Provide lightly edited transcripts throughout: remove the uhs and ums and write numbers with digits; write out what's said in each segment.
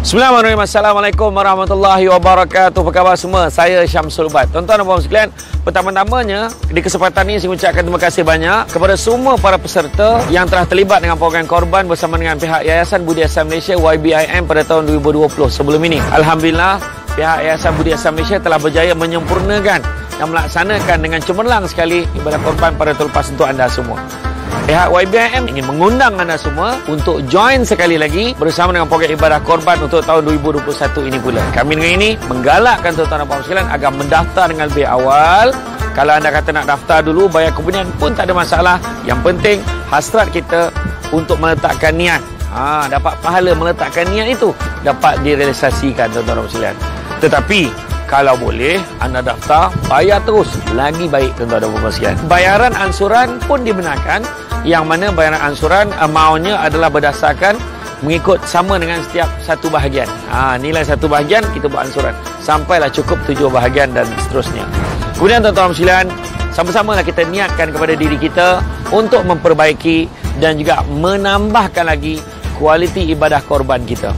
Bismillahirrahmanirrahim. Assalamualaikum warahmatullahi wabarakatuh. Apa khabar semua? Saya Syamsul Ubat. Tuan-tuan dan puan sekalian, pertama-tamanya di kesempatan ini saya ucapkan terima kasih banyak kepada semua para peserta yang telah terlibat dengan program korban bersama dengan pihak Yayasan Budi Ihsan Malaysia YBIM pada tahun 2020 sebelum ini. Alhamdulillah, pihak Yayasan Budi Ihsan Malaysia telah berjaya menyempurnakan dan melaksanakan dengan cemerlang sekali ibadah korban pada terlepas untuk anda semua. Pihak YBIM ingin mengundang anda semua untuk join sekali lagi bersama dengan program ibadah korban untuk tahun 2021 ini pula. Kami dengan ini menggalakkan tuan-tuan dan puan sekalian agar mendaftar dengan lebih awal. Kalau anda kata nak daftar dulu, bayar kemudian pun tak ada masalah. Yang penting hasrat kita untuk meletakkan niat. Dapat pahala meletakkan niat itu dapat direalisasikan tuan-tuan dan puan sekalian. Tetapi kalau boleh anda daftar, bayar terus, lagi baik tuan-tuan dan puan sekalian. Bayaran ansuran pun dibenarkan, yang mana bayaran ansuran amountnya adalah berdasarkan mengikut sama dengan setiap satu bahagian. Nilai satu bahagian kita buat ansuran sampailah cukup 7 bahagian dan seterusnya. Kemudian tuan-tuan sekalian, sama-samalah kita niatkan kepada diri kita untuk memperbaiki dan juga menambahkan lagi kualiti ibadah korban kita.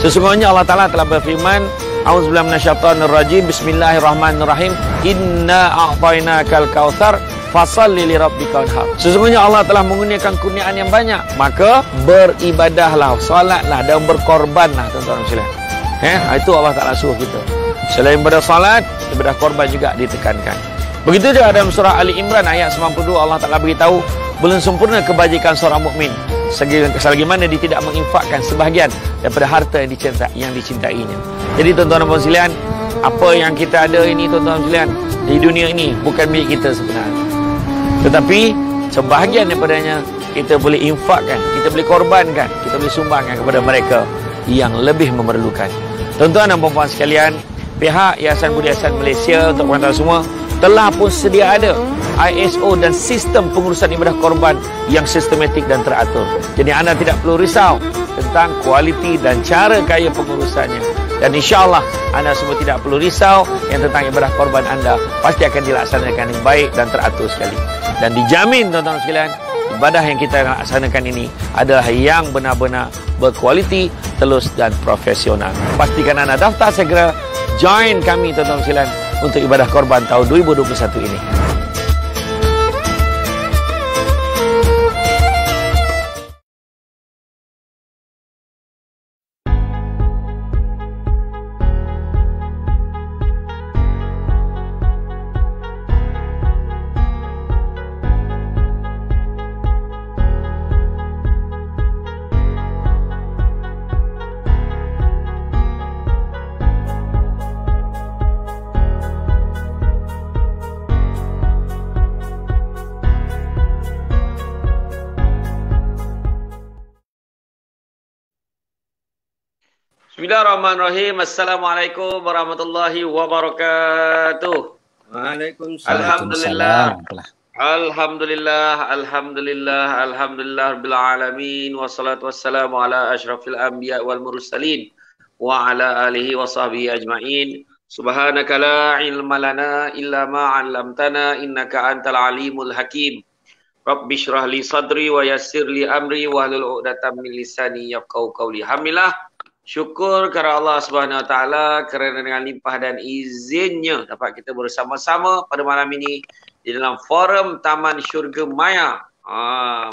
Sesungguhnya Allah Ta'ala telah berfirman, A'udzubillahi minasyaitonirrajim, Bismillahirrahmanirrahim, Inna a'tainakal kautsar fasalli lirabbikal wanhar. Sesungguhnya Allah telah mengurniakan kurniaan yang banyak, maka beribadahlah, solatlah dan berkorbanlah tuan-tuan dan sekalian. Itu Allah Ta'ala suruh kita. Selain ibadah solat, ibadah korban juga ditekankan. Begitu juga dalam surah Ali Imran ayat 92, Allah Ta'ala beritahu belum sempurna kebajikan seorang mukmin selagi mana dia tidak menginfakkan sebahagian daripada harta yang dicintainya. Jadi tuan-tuan dan puan sekalian, apa yang kita ada ini tuan-tuan dan sekalian di dunia ini bukan milik kita sebenarnya, tetapi sebahagian daripadanya kita boleh infakkan, kita boleh korbankan, kita boleh sumbangkan kepada mereka yang lebih memerlukan. Tuan-tuan dan puan sekalian, pihak Yayasan Budi Ihsan Malaysia untuk pengantar semua telah pun sedia ada ISO dan sistem pengurusan ibadah korban yang sistematik dan teratur. Jadi anda tidak perlu risau tentang kualiti dan cara kaya pengurusannya. Dan insya-Allah anda semua tidak perlu risau yang tentang ibadah korban anda pasti akan dilaksanakan dengan baik dan teratur sekali. Dan dijamin tuan-tuan sekalian, ibadah yang kita laksanakan ini adalah yang benar-benar berkualiti, telus dan profesional. Pastikan anda daftar segera, join kami tuan-tuan sekalian untuk ibadah korban tahun 2021 ini. Bismillahirrahmanirrahim. Assalamualaikum warahmatullahi wabarakatuh. Waalaikumsalam. Alhamdulillah rabbil alamin, wassalatu wassalamu ala asyrafil anbiya wal mursalin wa ala alihi wa sahbihi ajma'in. Subhanaka la ilma lana illa ma 'allamtana innaka antal alimul hakim. Rabbi shrah li sadri wa yassir li amri wahlul 'uqdatam min lisani yafqahu qawli. Alhamdulillah, syukur kepada Allah Subhanahu Wa Taala kerana dengan limpah dan izinnya dapat kita bersama-sama pada malam ini di dalam forum Taman Syurga Maya.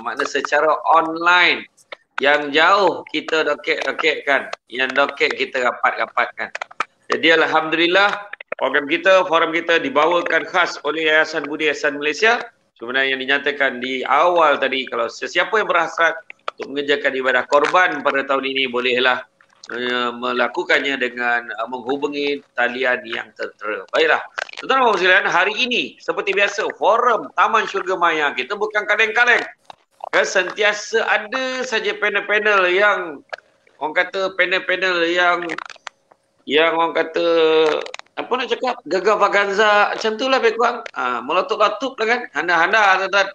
Makna secara online, yang jauh kita dokek-dokekkan, yang dokek kita rapat-rapatkan. Jadi alhamdulillah, program kita, forum kita dibawakan khas oleh Yayasan Budi Ihsan Malaysia. Sebenarnya yang dinyatakan di awal tadi, kalau sesiapa yang berhasrat untuk mengerjakan ibadah korban pada tahun ini, bolehlah melakukannya dengan menghubungi talian yang tertera. Baiklah, tuan-tuan dan sekalian, hari ini seperti biasa forum Taman Syurga Maya kita bukan kaleng-kaleng. Sentiasa ada saja panel-panel yang orang kata yang orang kata apa nak cakap, gagah vaganza macam tu lah lebih kurang. Meletup-letup lah kan, handa-handa tuan-tuan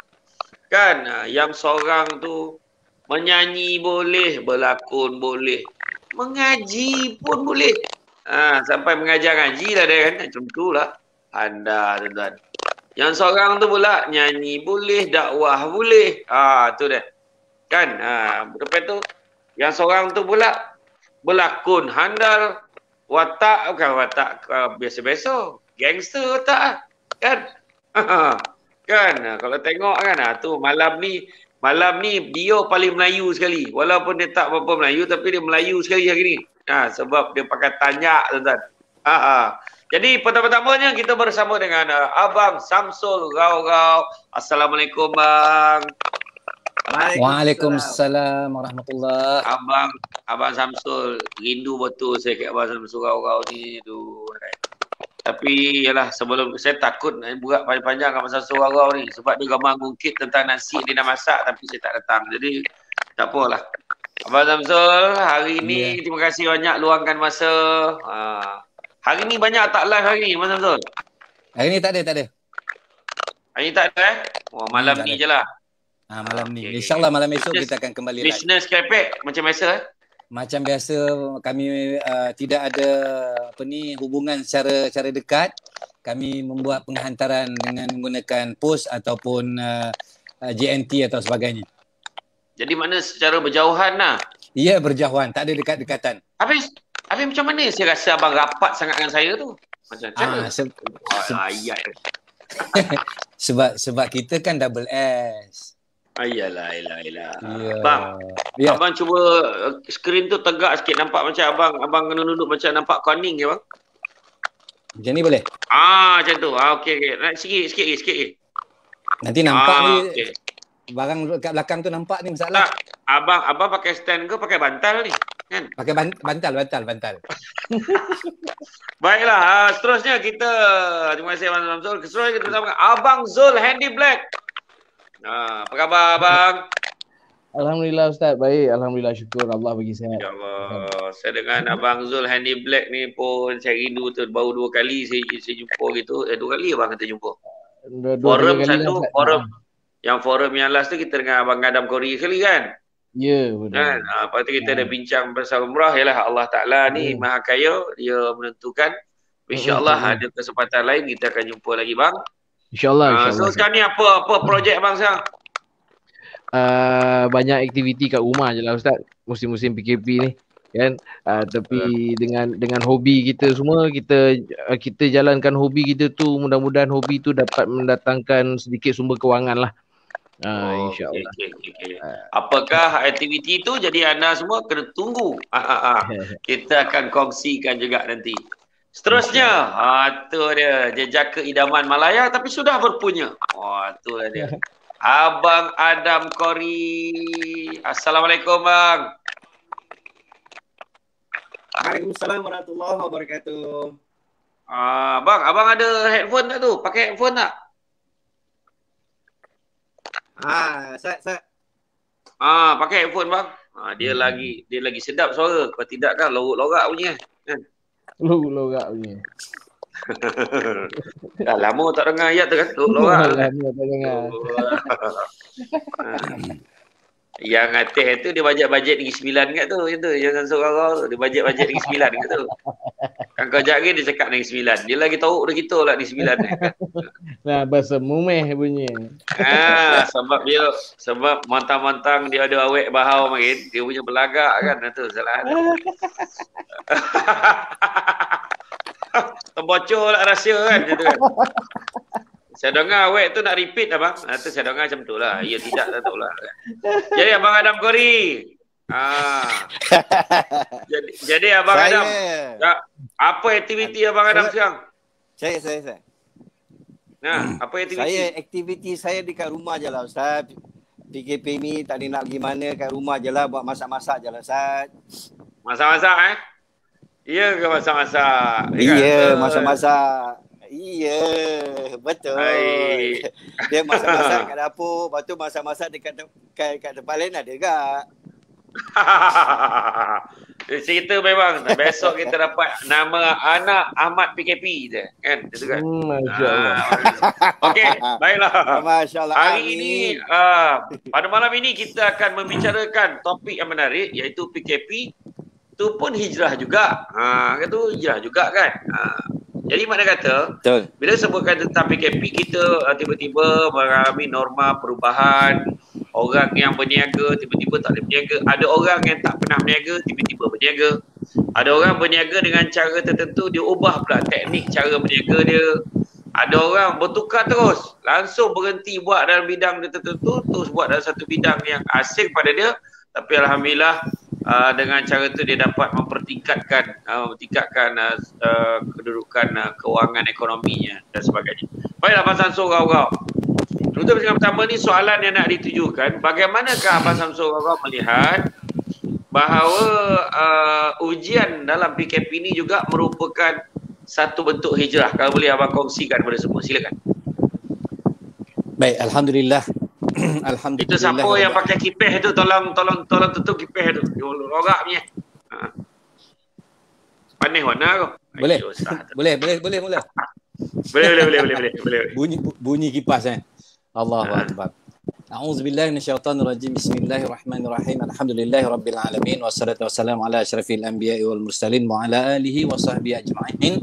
kan. Yang seorang tu menyanyi boleh, berlakon boleh, mengaji pun boleh. Sampai mengajar ngaji lah dia kan. Macam tu lah anda tuan-tuan. Yang seorang tu pula nyanyi boleh, dakwah boleh. Tu dia. Kan? Lepas tu yang seorang tu pula berlakon handal, watak bukan watak biasa-biasa, gangster watak kan. Kan kalau tengok kan tu malam ni dia paling Melayu sekali. Walaupun dia tak berapa Melayu tapi dia Melayu sekali hari ni. Sebab dia pakai tanyak tuan-tuan. Jadi pertama-tamanya kita bersama dengan Abang Samsul Rau-Rau. Assalamualaikum bang. Waalaikumsalam warahmatullahi. Abang Samsul rindu betul saya kat Abang Samsul Rau-Rau ni tu. Tapi yalah sebelum saya takut nak buat panjang-panjang Abang Samsul Rau-Rau ni sebab dia gambar ngungkit tentang nasi dia nak masak tapi saya tak datang. Jadi tak apalah. Abang Samsul hari ni terima kasih banyak luangkan masa. Hari ni banyak tak live hari ni Abang Samsul? Hari ni tak ada. Hari ni tak ada malam ni je lah. Malam ni. InsyaAllah malam esok kita akan kembali live. Listeners Kepek macam biasa Macam biasa kami tidak ada hubungan secara dekat. Kami membuat penghantaran dengan menggunakan pos ataupun JNT atau sebagainya. Jadi mana secara berjauhan lah? Ya, berjauhan. Tak ada dekat-dekatan. Habis macam mana saya rasa abang rapat sangat dengan saya tu? Macam mana? Ayat. sebab kita kan double S. Ayalah. Bang, abang cuba skrin tu tegak sikit nampak macam abang kena duduk macam nampak koning ke bang? Macam ni boleh? Macam tu. Okey. Nak sikit. Nanti nampak ni. Okay. Barang kat belakang tu nampak ni masalah. Tak, abang pakai stand ke pakai bantal ni? Kan? Pakai bantal. Baiklah, seterusnya kita terima kasih Abang Zul. Seterusnya kita bersama Abang Zul Handy Black. Apa khabar abang? Alhamdulillah Ustaz, baik. Alhamdulillah, syukur Allah bagi sihat. InsyaAllah. Saya dengan Abang Zul Handy Black ni pun saya rindu tu. Baru 2 kali saya jumpa gitu. 2 kali abang kita jumpa. Forum satu, forum. Yang forum yang last tu kita dengan Abang Adam Kori sekali kan? Ya, betul. Kan? Lepas tu kita ada bincang bersama umrah. Yalah Allah Ta'ala ni maha kaya. Dia menentukan. InsyaAllah ada kesempatan lain kita akan jumpa lagi bang. InsyaAllah. So sekarang ni apa projek abang sekarang? Banyak aktiviti kat rumah je lah Ustaz. Musim-musim PKP ni kan. Tapi dengan hobi kita semua, kita jalankan hobi kita tu, mudah-mudahan hobi tu dapat mendatangkan sedikit sumber kewangan lah. InsyaAllah. Okay. Apakah aktiviti tu? Jadi anda semua kena tunggu. Kita akan kongsikan juga nanti. Seterusnya, tu dia jejak keidaman Malaya tapi sudah berpunya. Tu lah dia. Abang Adam Kori. Assalamualaikum bang. Waalaikumsalam warahmatullahi wabarakatuh. Bang, abang ada headphone tak tu? Pakai headphone tak? Saya. Pakai headphone bang. Dia lagi sedap suara. Kalau tidak kan lorak-lorak bunyi kan. Lorak bunyi. Dah lama tak dengar ayat tu kan. Lorak. Lama tak dengar. Yang atas tu dia bajet Negeri Sembilan kat tu. Macam tu. Jangan seorang tu. Dia bajet Negeri Sembilan kat tu. Kan kau jaga dia cakap Negeri Sembilan. Dia lagi tahu dah kita lah Negeri Sembilan ni. Kan? Nah, bahasa mumeh bunyi. Sebab mantang-mantang dia ada awek bahau makin. Dia punya belagak kan. Itu salah. Terbocor lah rahsia kan. Macam tu kan. Saya dengar awek tu nak repeat abang. Itu saya dengar macam tu lah. Ya tidak tak tahu lah. Jadi Abang Adam Kori. Jadi Abang Adam. Apa aktiviti Abang Adam sekarang? Saya. Apa aktiviti? Aktiviti saya dekat rumah je lah Ustaz. PKP ni tak ada nak pergi mana, kat rumah je lah buat masak-masak je lah Ustaz. Masak-masak Ya ke masak-masak? Ya, masak-masak. Iya, betul. Baik. Dia masak-masak kat dapur, lepas tu masak-masak dekat tempat lain ada juga. Cerita memang besok kita dapat nama anak Ahmad PKP je kan. Itu kan. Masya-Allah. Okey, baiklah. Masya-Allah. Hari ini pada malam ini kita akan membicarakan topik yang menarik iaitu PKP tu pun hijrah juga. Itu hijrah juga kan. Jadi mana kata, betul. Bila sebutkan tentang PKP, kita tiba-tiba mengalami norma perubahan. Orang yang berniaga tiba-tiba tak boleh berniaga. Ada orang yang tak pernah berniaga tiba-tiba berniaga. Ada orang berniaga dengan cara tertentu, dia ubah pula teknik cara berniaga dia. Ada orang bertukar terus, langsung berhenti buat dalam bidang dia tertentu, terus buat dalam satu bidang yang asing pada dia. Tapi alhamdulillah dengan cara tu dia dapat mempertingkatkan kedudukan kewangan ekonominya dan sebagainya. Baiklah Abang Samsul Rau-Rau. Untuk yang pertama ni soalan yang nak ditujukan, bagaimanakah Abang Samsul Rau-Rau melihat bahawa ujian dalam PKP ni juga merupakan satu bentuk hijrah? Kalau boleh Abang kongsikan kepada semua, silakan. Baik, alhamdulillah. Alhamdulillah. Itu siapa yang pakai kipeh tu, tolong tutup kipeh tu. Rorak punya. Panis warna kau. Boleh. Boleh mula. Boleh. Bunyi kipas Allahu akbar. A'udzubillahi minasyaitonir rajim. Bismillahirrahmanirrahim. Alhamdulillahirabbil alamin wassalatu wassalamu ala asyrafil anbiya'i wal mursalin wa ala alihi wa sahbihi ajma'in.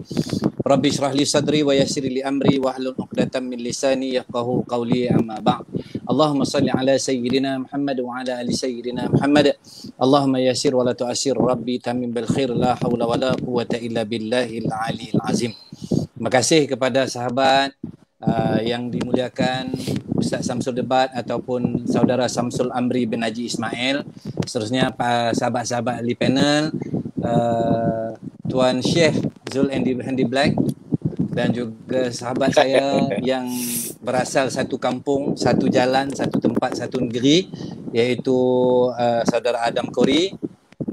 Rabbi shrah li sadri wa yassir li amri wahlul 'uqdatam min lisani yafqahu qawli, amma ba'd. Allahumma salli ala sayyidina Muhammad wa ala ali sayyidina Muhammad. Allahumma yassir wa la tu'assir. Rabbi tamim bil khair, la haula wa la quwwata illa billahil aliyil azim. Terima kasih kepada sahabat yang dimuliakan Ustaz Samsul Debat ataupun saudara Samsul Amri bin Haji Ismail, seterusnya sahabat-sahabat ahli panel, Tuan Syekh Zul Handi Black, dan juga sahabat saya yang berasal satu kampung, satu jalan, satu tempat, satu negeri, iaitu saudara Adam Kori,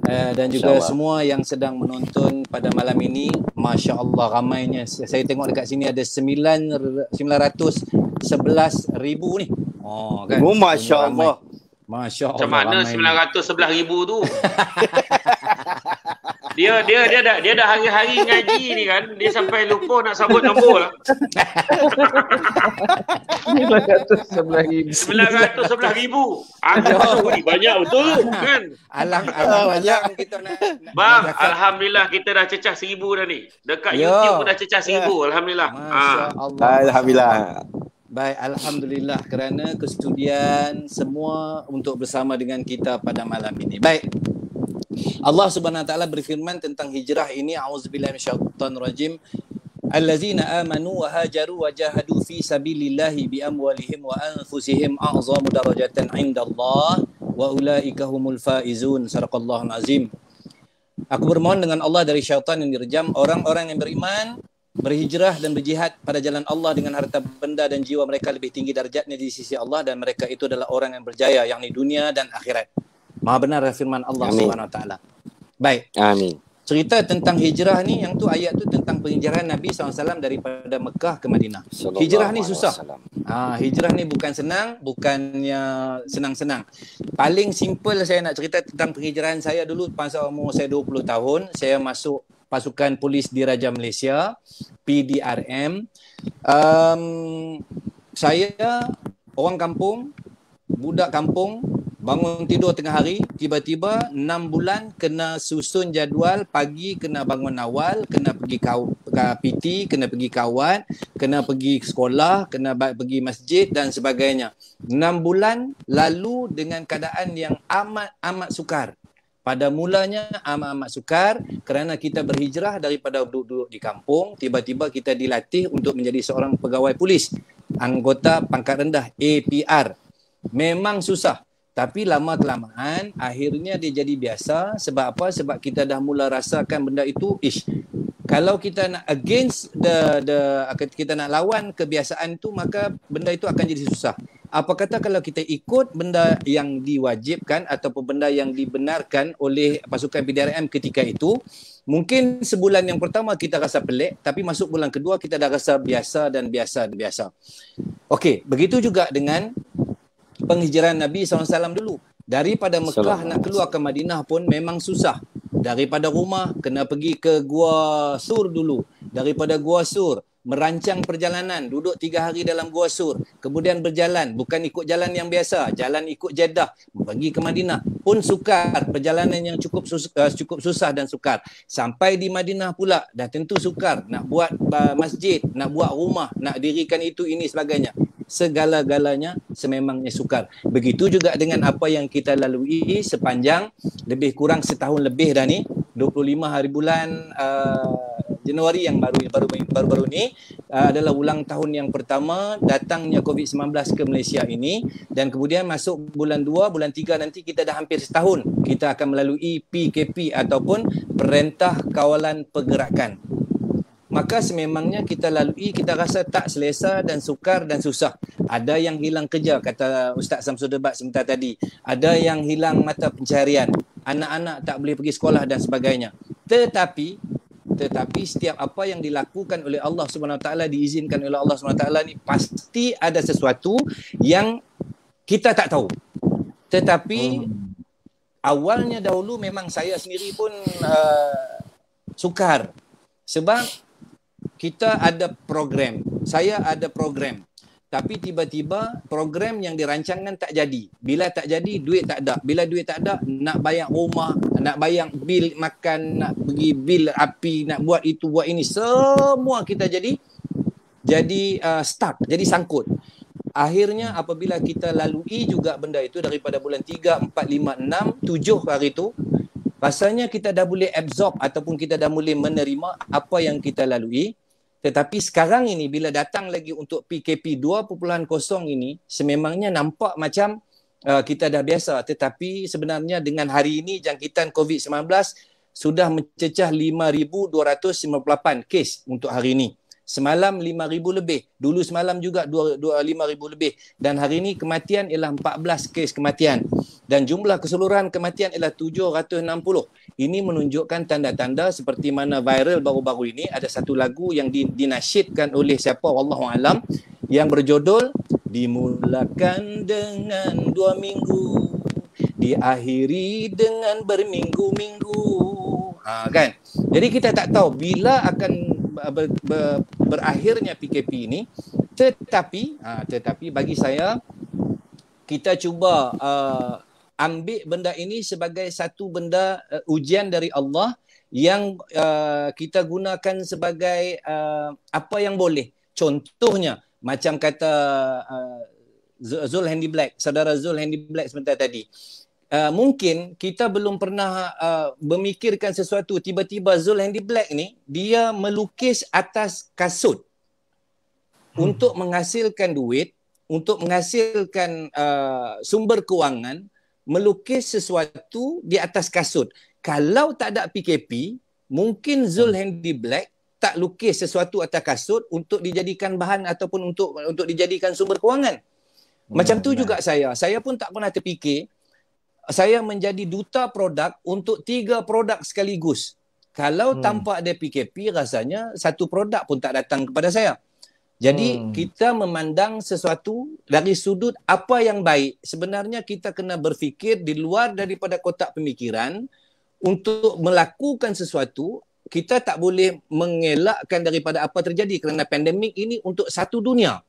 dan juga semua yang sedang menonton pada malam ini. Masya Allah ramainya. Saya tengok dekat sini ada 911,000 ni. Oh kan. Oh, Masya Allah. Masya Allah. Macam mana 911,000 tu? Dia dah hari-hari ngaji ni kan, dia sampai lupa nak sabut nombor lah. 911,000. Aku banyak betul kan? Alang banyak kita nak. Bang, alhamdulillah kita dah cecah 1,000 dah ni. Dekat YouTube pun dah cecah 1,000, alhamdulillah. Alhamdulillah. Baik, alhamdulillah kerana kesudian semua untuk bersama dengan kita pada malam ini. Baik. Allah Subhanahu wa taala berfirman tentang hijrah ini, a'udzubillahi minasyaitonir rajim. Allazina amanu wa hajaru wa jahadu fi sabilillahi bi amwalihim wa anfusihim a'zamu darajatan 'indallah wa ulaika humul faizun. Sadaqallahul azim. Aku bermohon dengan Allah dari syaitan yang direjam, orang-orang yang beriman, berhijrah dan berjihad pada jalan Allah dengan harta benda dan jiwa mereka lebih tinggi darjatnya di sisi Allah, dan mereka itu adalah orang yang berjaya, yakni dunia dan akhirat. Maha benar firman Allah Subhanahu wa taala. Baik. Amin. Cerita tentang hijrah ni, yang tu ayat tu tentang penghijrahan Nabi SAW daripada Mekah ke Madinah. Hijrah ni susah. Hijrah ni bukan senang, bukannya senang-senang. Paling simple saya nak cerita tentang penghijrahan saya dulu masa umur saya 20 tahun. Saya masuk pasukan polis Diraja Malaysia, PDRM. Saya orang kampung, budak kampung, bangun tidur tengah hari, tiba-tiba 6 bulan kena susun jadual, pagi kena bangun awal, kena pergi PT, kena pergi kawan, kena pergi sekolah, kena pergi masjid dan sebagainya. 6 bulan lalu dengan keadaan yang amat sukar. Pada mulanya amat sukar kerana kita berhijrah daripada duduk di kampung, tiba-tiba kita dilatih untuk menjadi seorang pegawai polis, anggota pangkat rendah, APR. Memang susah. Tapi lama-kelamaan akhirnya dia jadi biasa. Sebab apa? Sebab kita dah mula rasakan benda itu, kalau kita nak against kita nak lawan kebiasaan itu, maka benda itu akan jadi susah. Apa kata kalau kita ikut benda yang diwajibkan ataupun benda yang dibenarkan oleh pasukan PDRM ketika itu, mungkin sebulan yang pertama kita rasa pelik, tapi masuk bulan kedua kita dah rasa biasa dan biasa. Okey, begitu juga dengan penghijrahan Nabi SAW dulu. Daripada Mekah nak keluar ke Madinah pun memang susah. Daripada rumah kena pergi ke Gua Sur dulu. Daripada Gua Sur merancang perjalanan, duduk 3 hari dalam Gua Sur, kemudian berjalan, bukan ikut jalan yang biasa, jalan ikut Jeddah, pergi ke Madinah pun sukar, perjalanan yang cukup susah dan sukar. Sampai di Madinah pula dah tentu sukar, nak buat masjid, nak buat rumah, nak dirikan itu ini sebagainya. Segala-galanya sememangnya sukar. Begitu juga dengan apa yang kita lalui sepanjang lebih kurang setahun lebih dah ni. 25 hari bulan Januari yang baru-baru ni adalah ulang tahun yang pertama datangnya COVID-19 ke Malaysia ini, dan kemudian masuk bulan 2, bulan 3 nanti kita dah hampir setahun kita akan melalui PKP ataupun Perintah Kawalan Pergerakan. Maka sememangnya kita lalui, kita rasa tak selesa dan sukar dan susah. Ada yang hilang kerja, kata Ustaz Samsul Debat sebentar tadi. Ada yang hilang mata pencaharian. Anak-anak tak boleh pergi sekolah dan sebagainya. Tetapi setiap apa yang dilakukan oleh Allah SWT, diizinkan oleh Allah SWT ni, pasti ada sesuatu yang kita tak tahu. Tetapi awalnya dahulu memang saya sendiri pun sukar. Sebab kita ada program, saya ada program. Tapi tiba-tiba program yang dirancangkan tak jadi. Bila tak jadi, duit tak ada. Bila duit tak ada, nak bayar rumah, nak bayar bil makan, nak pergi bil api, nak buat itu, buat ini. Semua kita jadi stuck, jadi sangkut. Akhirnya apabila kita lalui juga benda itu daripada bulan 3, 4, 5, 6, 7 hari itu, rasanya kita dah boleh absorb ataupun kita dah boleh menerima apa yang kita lalui. Tetapi sekarang ini bila datang lagi untuk PKP 2.0 ini, sememangnya nampak macam kita dah biasa. Tetapi sebenarnya dengan hari ini jangkitan COVID-19 sudah mencecah 5,258 kes untuk hari ini. Semalam 5,000 lebih. Dulu semalam juga 5,000 lebih. Dan hari ini kematian ialah 14 kes kematian. Dan jumlah keseluruhan kematian ialah 760. Ini menunjukkan tanda-tanda seperti mana viral baru-baru ini. Ada satu lagu yang dinasyidkan oleh siapa, Wallahualam, yang berjudul Dimulakan dengan 2 minggu, diakhiri dengan berminggu-minggu. Kan? Jadi kita tak tahu bila akan berakhirnya PKP ini, tetapi bagi saya kita cuba ambil benda ini sebagai satu benda ujian dari Allah yang kita gunakan sebagai apa yang boleh. Contohnya macam kata Zul Handy Black, saudara Zul Handy Black sebentar tadi. Mungkin kita belum pernah memikirkan sesuatu. Tiba-tiba Zul Handy Black ni, dia melukis atas kasut untuk menghasilkan duit, untuk menghasilkan sumber kewangan, melukis sesuatu di atas kasut. Kalau tak ada PKP, mungkin Zul Handy Black tak lukis sesuatu atas kasut untuk dijadikan bahan ataupun untuk dijadikan sumber kewangan. Macam tu juga saya pun tak pernah terfikir saya menjadi duta produk untuk 3 produk sekaligus. Kalau tanpa ada PKP, rasanya satu produk pun tak datang kepada saya. Jadi kita memandang sesuatu dari sudut apa yang baik. Sebenarnya kita kena berfikir di luar daripada kotak pemikiran untuk melakukan sesuatu. Kita tak boleh mengelakkan daripada apa terjadi kerana pandemik ini untuk satu dunia.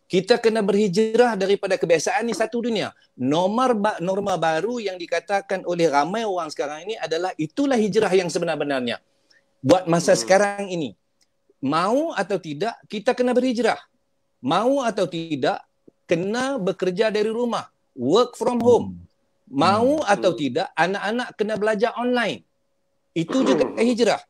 Kita kena berhijrah daripada kebiasaan ni satu dunia. Norma baru yang dikatakan oleh ramai orang sekarang ini adalah itulah hijrah yang sebenar-benarnya. Buat masa sekarang ini. Mau atau tidak, kita kena berhijrah. Mau atau tidak, kena bekerja dari rumah. Work from home. Mau atau tidak, anak-anak kena belajar online. Itu juga hijrah.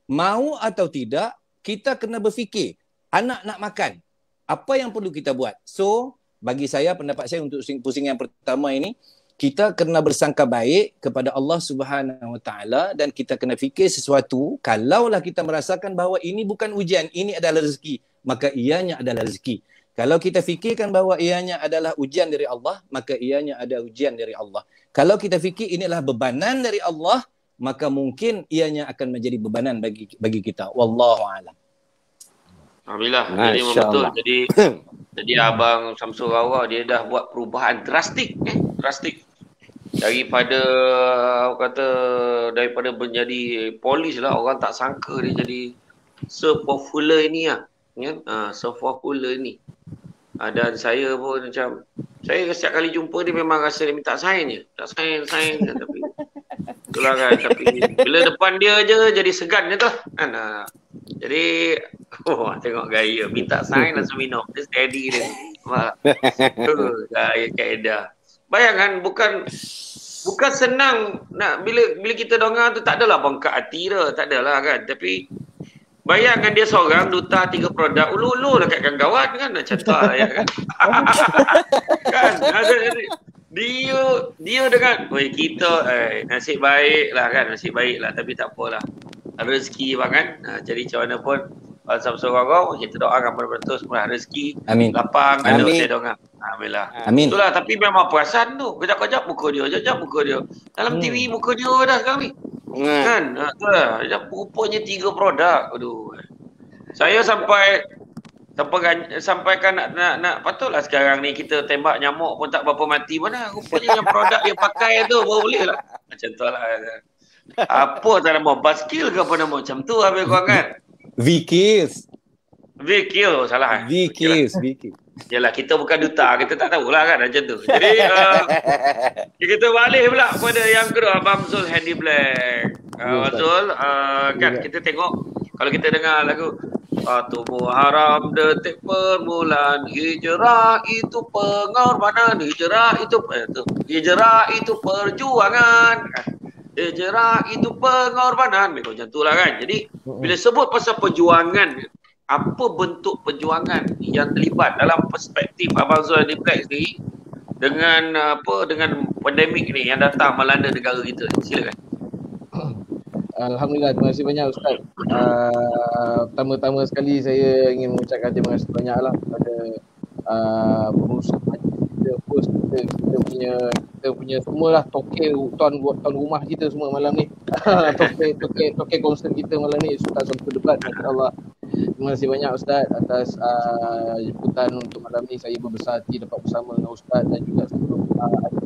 Mau atau tidak, kita kena berfikir. Anak nak makan. Apa yang perlu kita buat? So, bagi saya, pendapat saya untuk pusing yang pertama ini, kita kena bersangka baik kepada Allah Subhanahu Wa Taala dan kita kena fikir sesuatu. Kalaulah kita merasakan bahawa ini bukan ujian, ini adalah rezeki, maka ianya adalah rezeki. Kalau kita fikirkan bahawa ianya adalah ujian dari Allah, maka ianya ada ujian dari Allah. Kalau kita fikir inilah bebanan dari Allah, maka mungkin ianya akan menjadi bebanan bagi kita. Wallahu a'lam. Alhamdulillah. Jadi betul. Jadi Abang Samsul Rawah dia dah buat perubahan drastik, drastik. Daripada menjadi polis lah, orang tak sangka dia jadi se-popular ini lah. Kan? Se-popular ni. Dan saya pun macam, saya setiap kali jumpa dia memang rasa dia minta sign je. Tak sign tapi itulah kan. Tapi bila depan dia je jadi segan je tu. Kan? Jadi tengok gaya minta sign langsung minum. Dia steady dia. Gaya kaedah. Bayangkan bukan Bukan senang nak bila kita dengar tu, tak adalah bengkak hati dah, tak adalah kan. Tapi bayangkan dia seorang duta 3 produk, ulu-ulu dekat kawan kan, macam tu lah ya kan. Kan dia dengan kita nasib baik lah kan, nasib baik lah, tapi tak apalah, rezeki bang kan. Jadi macam mana pun sama-sama orang, kita doakan betul-betul semua rezeki, Amin. lapang, ada saya doa. Alhamdulillah. Amin. Itulah, tapi memang perasan tu, kejap-kejap muka dia, kejap muka dia. Dalam TV muka dia dah sekarang ni. Kan? Itulah, rupanya 3 produk. Aduh. Saya sampaikan nak patutlah sekarang ni kita tembak nyamuk pun tak berapa mati mana. Rupanya yang produk dia pakai tu baru boleh lah. Macam tu lah. Apa tak nama, baskil ke apa nama macam tu habis korang kan? V-Kills. V-Kill, salah. V-Kills. Yalah, kita bukan duta, kita tak tahulah kan macam tu. Jadi kita balik pula pada yang kedua, Abang Zul Handy Black. Abang Zul, kan kita tengok kalau kita dengar lagu tubuh haram detik permulaan, hijrah itu pengorbanan, hijrah itu perjuangan, hijrah itu pengorbanan, macam tu lah kan. Jadi bila sebut pasal perjuangan, apa bentuk perjuangan yang terlibat dalam perspektif Abang Zul Handy Black sendiri dengan dengan pandemik ni yang datang melanda negara kita? Silakan. Alhamdulillah, terima kasih banyak Ustaz. Pertama-tama sekali saya ingin mengucapkan terima kasih banyaklah kepada pengurusan kita, host kita punya semualah tuan rumah kita semua malam ni. Toke konsert kita malam ni, Ustaz Samsul Debat, masya-Allah. Terima kasih banyak Ustaz atas jemputan untuk malam ni. Saya berbesar hati dapat bersama dengan Ustaz dan juga seluruh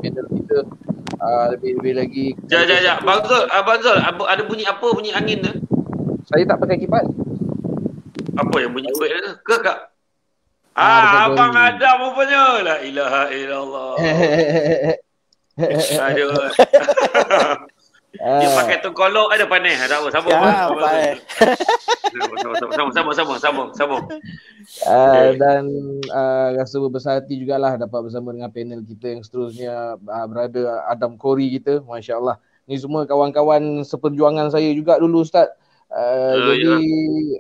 panel kita. Lebih-lebih lagi. Abang Zul, ada bunyi apa, bunyi angin tu? Saya tak pakai kipas. Apa yang bunyi kuat tu? Ke kak? Abang Adam rupanya. La ilaha illallah. Aduh. Dia pakai tengkolok ada panas. Tak apa, sambung. Sambung. Dan rasa berbesar hati jugalah dapat bersama dengan panel kita yang seterusnya, berada Adam Khoury kita, Masya Allah. Ni semua kawan-kawan seperjuangan saya juga dulu Ustaz. Jadi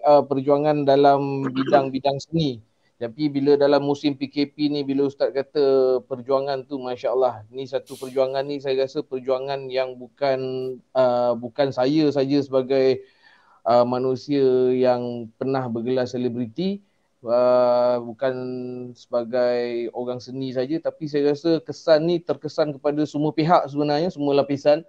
perjuangan dalam bidang-bidang seni. Tapi bila dalam musim PKP ni, bila Ustaz kata perjuangan tu, Masya Allah, ni satu perjuangan ni saya rasa perjuangan yang bukan saya saja sebagai manusia yang pernah bergelar selebriti, bukan sebagai orang seni saja, tapi saya rasa kesan ni terkesan kepada semua pihak sebenarnya, semua lapisan.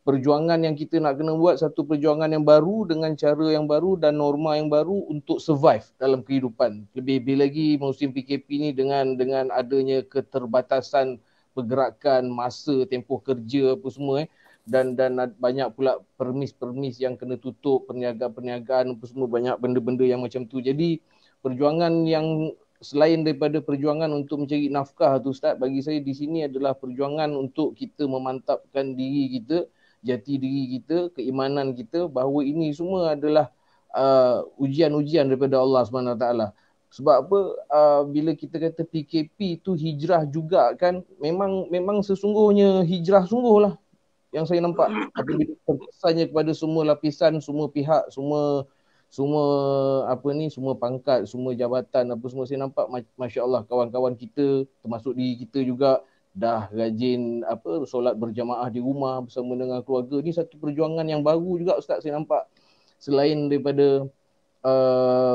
Perjuangan yang kita nak kena buat satu perjuangan yang baru dengan cara yang baru dan norma yang baru untuk survive dalam kehidupan. Lebih-lebih lagi musim PKP ni dengan adanya keterbatasan pergerakan, masa, tempoh kerja apa semua dan banyak pula permis yang kena tutup, perniagaan apa semua, banyak benda-benda yang macam tu. Jadi perjuangan yang selain daripada perjuangan untuk mencari nafkah tu Ustaz, bagi saya di sini adalah perjuangan untuk kita memantapkan diri kita, jati diri kita, keimanan kita, bahawa ini semua adalah ujian-ujian daripada Allah SWT. Sebab apa? Bila kita kata PKP tu hijrah juga kan, memang sesungguhnya hijrah sungguh lah yang saya nampak. Apabila terkesannya kepada semua lapisan, semua pihak, semua semua pangkat, semua jabatan apa semua, saya nampak Masya Allah kawan-kawan kita, termasuk diri kita juga, dah rajin solat berjamaah di rumah bersama dengan keluarga. Ni satu perjuangan yang baru juga Ustaz saya nampak. Selain daripada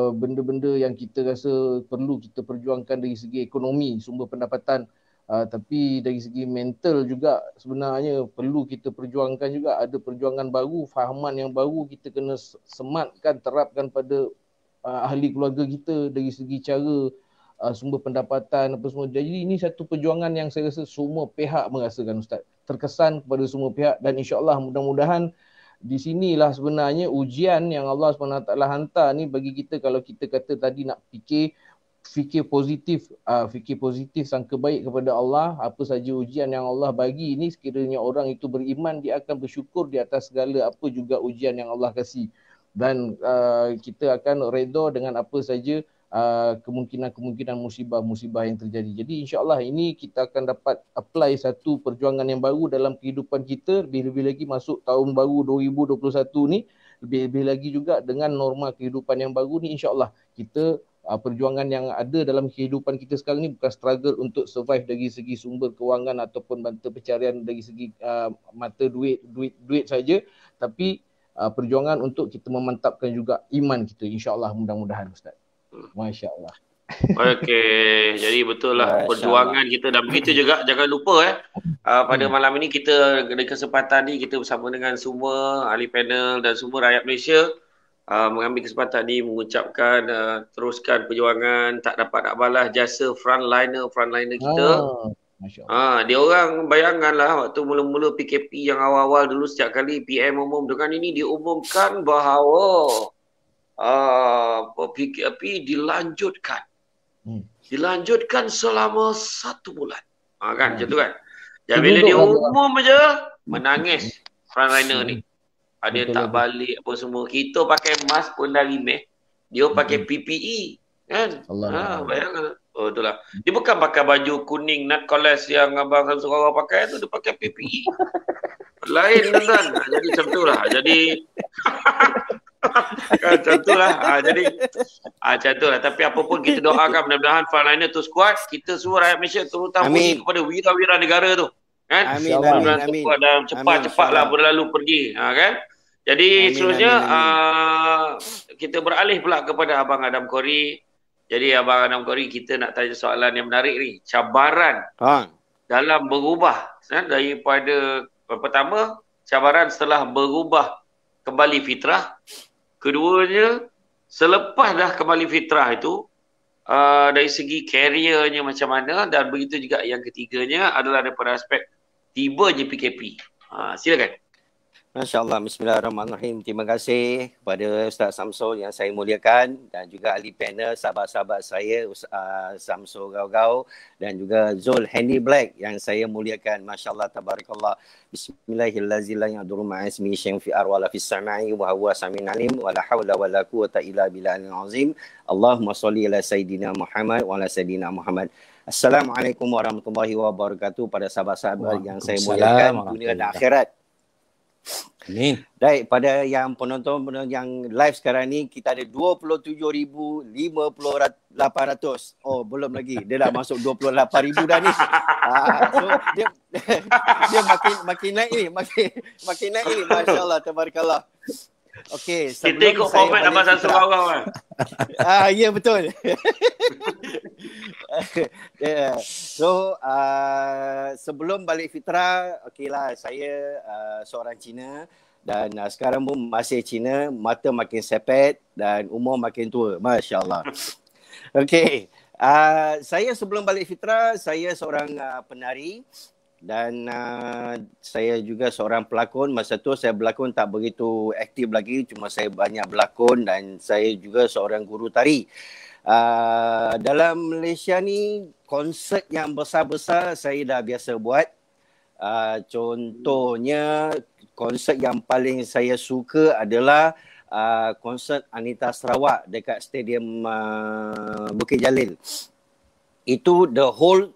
benda-benda yang kita rasa perlu kita perjuangkan dari segi ekonomi, sumber pendapatan, tapi dari segi mental juga sebenarnya perlu kita perjuangkan juga. Ada perjuangan baru, fahaman yang baru kita kena sematkan, terapkan pada ahli keluarga kita dari segi cara sumber pendapatan apa semua. Jadi ini satu perjuangan yang saya rasa semua pihak merasakan Ustaz. Terkesan kepada semua pihak dan insya-Allah mudah-mudahan di sinilah sebenarnya ujian yang Allah SWT hantar ni bagi kita. Kalau kita kata tadi nak fikir positif, sangka baik kepada Allah, apa saja ujian yang Allah bagi ini, sekiranya orang itu beriman, dia akan bersyukur di atas segala apa juga ujian yang Allah kasih. Dan kita akan redha dengan apa saja kemungkinan-kemungkinan musibah-musibah yang terjadi. Jadi insya-Allah ini kita akan dapat apply satu perjuangan yang baru dalam kehidupan kita, lebih-lebih lagi masuk tahun baru 2021 ni, lebih-lebih lagi juga dengan norma kehidupan yang baru ni, insya-Allah kita perjuangan yang ada dalam kehidupan kita sekarang ni bukan struggle untuk survive dari segi sumber kewangan ataupun mata pencarian dari segi mata duit saja, tapi perjuangan untuk kita memantapkan juga iman kita, insya-Allah, mudah-mudahan Ustaz. Masya-Allah. Okey, jadi betul lah perjuangan kita, dan begitu juga jangan lupa pada malam ini kita ada kesempatan ni kita bersama dengan semua ahli panel dan semua rakyat Malaysia mengambil kesempatan ni mengucapkan teruskan perjuangan, tak dapat nak balas jasa frontliner kita. Dia orang bayangkanlah waktu mula-mula PKP yang awal-awal dulu, setiap kali PM umum dengan ini diumumkan bahawa PKP dilanjutkan. Dilanjutkan selama 1 bulan. Kan macam tu kan. Dan bila dia umum aja menangis frontliner ni. Ada yang tak balik apa semua. Kita pakai mask pun dari Meh. Dia pakai PPE kan. Bayangkan. Oh itulah. Dia bukan pakai baju kuning nut collars yang abang Samsul pakai tu, dia pakai PPE. Lain kan. Jadi macam tu lah. Jadi macam tu lah. Jadi macam tu lah. Tapi apapun kita doakan mudah-mudahan frontliner tu kuat. Kita semua rakyat Malaysia terutama kepada wira-wira negara tu kan. Amin. Dan cepat-cepat lah berlalu pergi kan. Jadi seterusnya kita beralih pula kepada Abang Adam Khoury. Jadi Abang Adam Khoury, kita nak tanya soalan yang menarik ni. Cabaran dalam berubah daripada pertama, cabaran setelah berubah kembali fitrah. Keduanya, selepas dah kembali fitrah itu, dari segi careernya macam mana, dan begitu juga yang ketiganya adalah daripada aspek tibanya PKP. Silakan. Masya-Allah, bismillahirrahmanirrahim. Terima kasih kepada Ustaz Samsul yang saya muliakan, dan juga ahli panel, sahabat-sahabat saya Samsul Gau-Gau dan juga Zul Handy Black yang saya muliakan. Masya-Allah, tabarakallah. Bismillahirrahmanirrahim. Ya'duru ma'asmi syai'un fi arwala fis sama'i wa huwa sami'un alim wa la haula wa la quwwata illa billahil azim. Allahumma shalli ala sayidina Muhammad wa ala sayidina Muhammad. Assalamualaikum warahmatullahi wabarakatuh pada sahabat-sahabat yang saya muliakan dunia dan akhirat. Amin. Baik, pada yang penonton yang live sekarang ni, kita ada 27,800. Oh, belum lagi. Dia dah masuk 28,000 dah ni. So dia makin naik ni, makin naik ni. Masya-Allah, tabarakallah. Okey, kita ikut format Abang Samsul Gau-Gau kan. Ya, betul. So sebelum balik fitrah, okeylah, saya seorang Cina dan sekarang pun masih Cina, mata makin sepet dan umur makin tua. Masya-Allah. Okey, saya sebelum balik fitrah, saya seorang penari dan saya juga seorang pelakon. Masa tu saya berlakon tak begitu aktif lagi, cuma saya banyak berlakon, dan saya juga seorang guru tari. Dalam Malaysia ni, konsert yang besar-besar saya dah biasa buat. Contohnya, konsert yang paling saya suka adalah konsert Anita Sarawak dekat Stadium Bukit Jalil. Itu the whole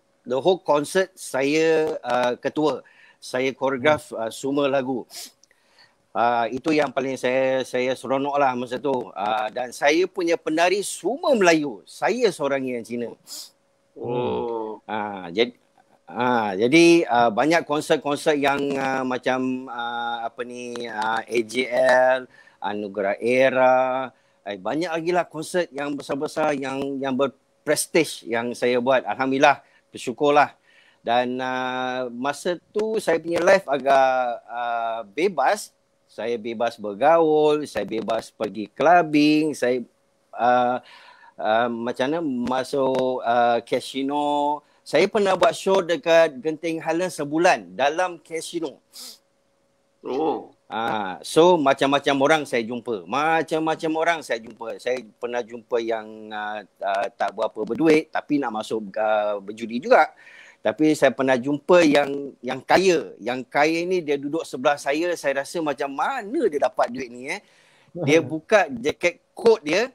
konsert saya ketua. Saya koreograf semua lagu. Itu yang paling saya seronok lah masa tu. Dan saya punya penari semua Melayu. Saya seorang yang Cina. Jadi banyak konsert-konsert yang macam AJL, Anugerah Era, banyak lagi lah konsert yang besar-besar yang berprestige yang saya buat. Alhamdulillah, bersyukurlah. Dan masa tu saya punya life agak bebas. Saya bebas bergaul, saya bebas pergi clubbing, saya macam mana masuk casino. Saya pernah buat show dekat Genting Highlands sebulan dalam casino. So macam-macam orang saya jumpa. Saya pernah jumpa yang tak berapa berduit tapi nak masuk berjudi juga. Tapi saya pernah jumpa yang kaya. Yang kaya ni dia duduk sebelah saya rasa macam mana dia dapat duit ni. Dia buka jaket coat dia,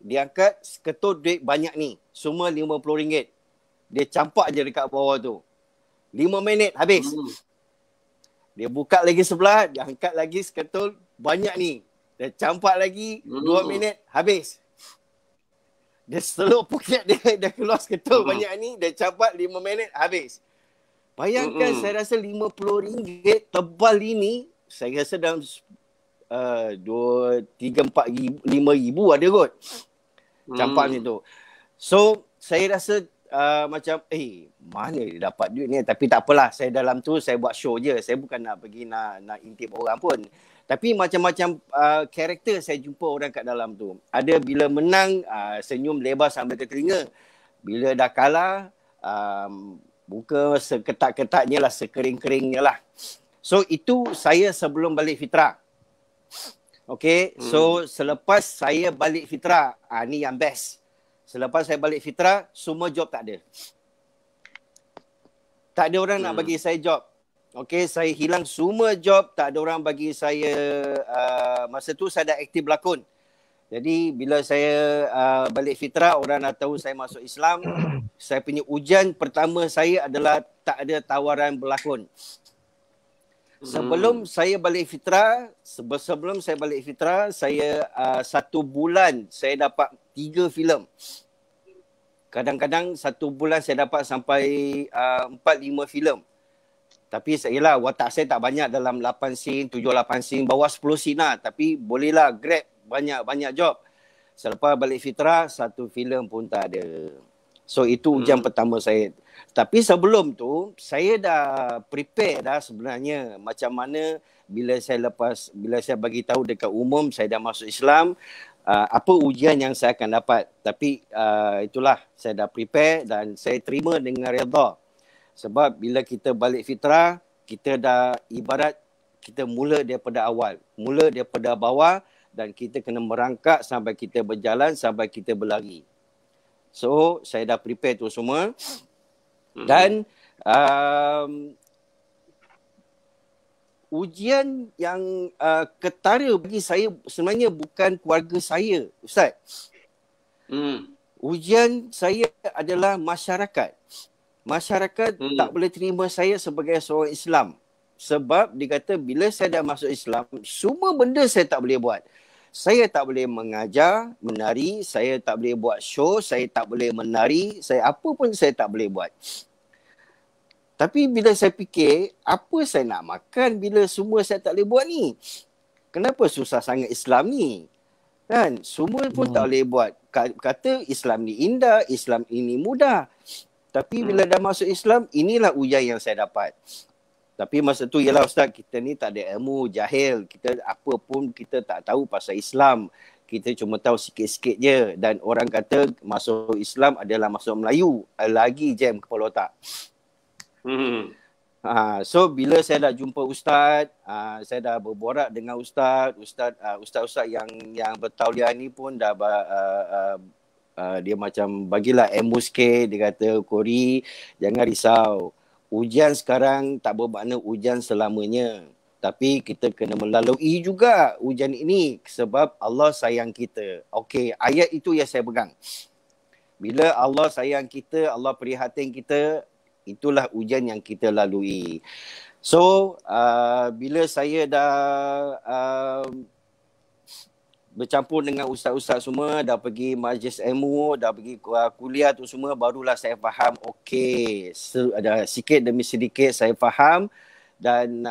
dia angkat ketul duit banyak ni. Semua RM50. Dia campak je dekat bawah tu. 5 minit habis. Dia buka lagi sebelah, dia angkat lagi seketul banyak ni. Dia campak lagi 2 minit habis. Dia seluk poket dia, dia keluar seketul banyak ni, dia campak 5 minit habis. Bayangkan saya rasa RM50 tebal ini, saya rasa dalam 2, 3, 4 ribu, 5 ribu ada kot. Campak macam tu. So, saya rasa macam, mana dia dapat duit ni? Tapi tak apalah, saya dalam tu, saya buat show je. Saya bukan nak pergi nak intip orang pun. Tapi macam-macam karakter saya jumpa orang kat dalam tu. Ada bila menang, senyum lebar sampai ke telinga. Bila dah kalah, muka seketat-ketatnya lah, sekering-keringnya lah. So, itu saya sebelum balik fitrah. Okay, so selepas saya balik fitrah, ni yang best. Selepas saya balik fitrah, semua job tak ada. Tak ada orang nak bagi saya job. Okay, saya hilang semua job, tak ada orang bagi saya, masa tu saya dah aktif berlakon. Jadi bila saya balik fitrah, orang dah tahu saya masuk Islam. Saya punya ujian pertama saya adalah tak ada tawaran berlakon. Sebelum saya balik fitrah, saya 1 bulan saya dapat 3 filem. Kadang-kadang 1 bulan saya dapat sampai 4-5 filem. Tapi yalah, watak saya tak banyak dalam 8 scene, 7-8 scene, bawah 10 scene lah. Tapi bolehlah grab banyak job. Selepas balik fitrah, 1 filem pun tak ada. So itu ujian pertama saya. Tapi sebelum tu, saya dah prepare dah sebenarnya macam mana bila saya bagi tahu dekat umum saya dah masuk Islam, apa ujian yang saya akan dapat. Tapi itulah, saya dah prepare dan saya terima dengan redha. Sebab bila kita balik fitrah, kita dah ibarat kita mula daripada awal, mula daripada bawah dan kita kena merangkak sampai kita berjalan, sampai kita berlari. So, saya dah prepare tu semua. Dan ujian yang ketara bagi saya sebenarnya bukan keluarga saya, Ustaz. Ujian saya adalah masyarakat. Masyarakat tak boleh terima saya sebagai seorang Islam. Sebab dia kata bila saya dah masuk Islam, semua benda saya tak boleh buat. Saya tak boleh mengajar, menari, saya tak boleh buat show, saya tak boleh menari, apa pun saya tak boleh buat. Tapi bila saya fikir, apa saya nak makan bila semua saya tak boleh buat ni? Kenapa susah sangat Islam ni? Kan? Semua pun tak boleh buat. Kata Islam ni indah, Islam ini mudah. Tapi bila dah masuk Islam, inilah ujian yang saya dapat. Tapi masa tu ialah Ustaz, kita ni tak ada ilmu, jahil. Kita apa pun kita tak tahu pasal Islam. Kita cuma tahu sikit-sikit je. Dan orang kata masuk Islam adalah masuk Melayu. Lagi jam kepala otak. So bila saya dah jumpa Ustaz, saya dah berborak dengan Ustaz-Ustaz yang bertauliah ni pun dah dia macam bagilah ilmu sikit. Dia kata, Kori, jangan risau. Ujian sekarang tak bermakna ujian selamanya. Tapi kita kena melalui juga ujian ini sebab Allah sayang kita. Okey, ayat itu yang saya pegang. Bila Allah sayang kita, Allah prihatin kita, itulah ujian yang kita lalui. So, bila saya dah bercampur dengan ustaz-ustaz semua, dah pergi majlis ilmu, dah pergi kuliah tu semua, barulah saya faham, okey, ada sikit demi sedikit saya faham. Dan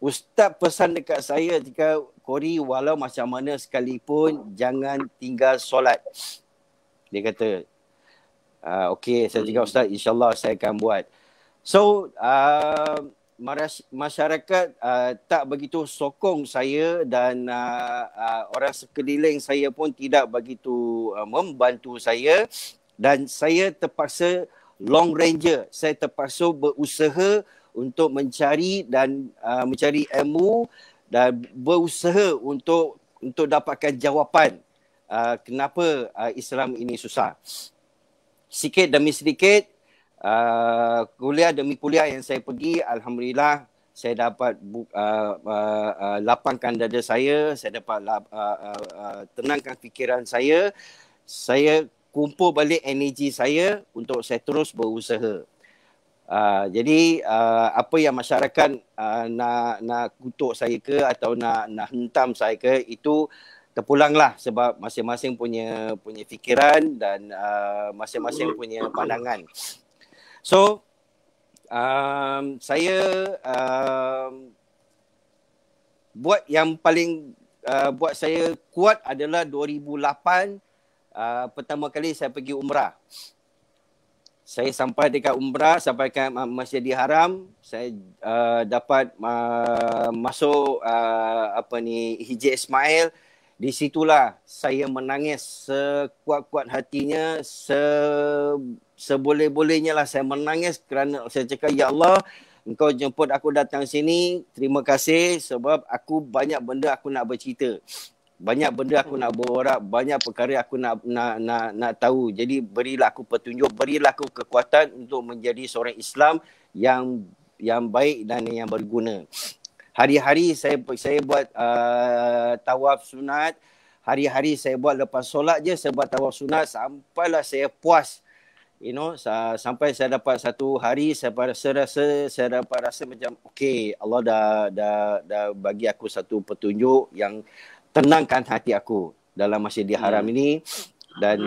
ustaz pesan dekat saya ketika, Kori, walau macam mana sekalipun, jangan tinggal solat. Dia kata, okey, saya cakap, Ustaz, insyaAllah saya akan buat. So, masyarakat tak begitu sokong saya dan orang sekeliling saya pun tidak begitu membantu saya dan saya terpaksa long ranger. Saya terpaksa berusaha untuk mencari ilmu dan berusaha untuk dapatkan jawapan kenapa Islam ini susah. Sikit demi sedikit, kuliah demi kuliah yang saya pergi, alhamdulillah saya dapat lapangkan dada saya dapat tenangkan fikiran saya kumpul balik energi saya untuk saya terus berusaha. Jadi apa yang masyarakat nak kutuk saya ke atau nak hentam saya ke, itu terpulanglah sebab masing-masing punya fikiran dan masing-masing punya pandangan. So saya buat yang paling buat saya kuat adalah 2008 pertama kali saya pergi umrah. Saya sampai dekat umrah, sampai ke Masjidil Haram, saya dapat masuk Hijr Ismail. Di situlah saya menangis sekuat-kuat hatinya, seboleh-bolehnya lah saya menangis kerana saya cakap, ya Allah, Engkau jemput aku datang sini, terima kasih sebab aku banyak benda aku nak bercerita. Banyak benda aku nak borak, banyak perkara aku nak tahu. Jadi berilah aku petunjuk, berilah aku kekuatan untuk menjadi seorang Islam yang baik dan yang berguna. Hari-hari saya buat tawaf sunat. Hari-hari saya buat lepas solat je saya buat tawaf sunat sampailah saya puas. Sampai saya dapat satu hari saya dapat rasa macam okey, Allah dah bagi aku satu petunjuk yang tenangkan hati aku dalam Masjidil Haram ini, dan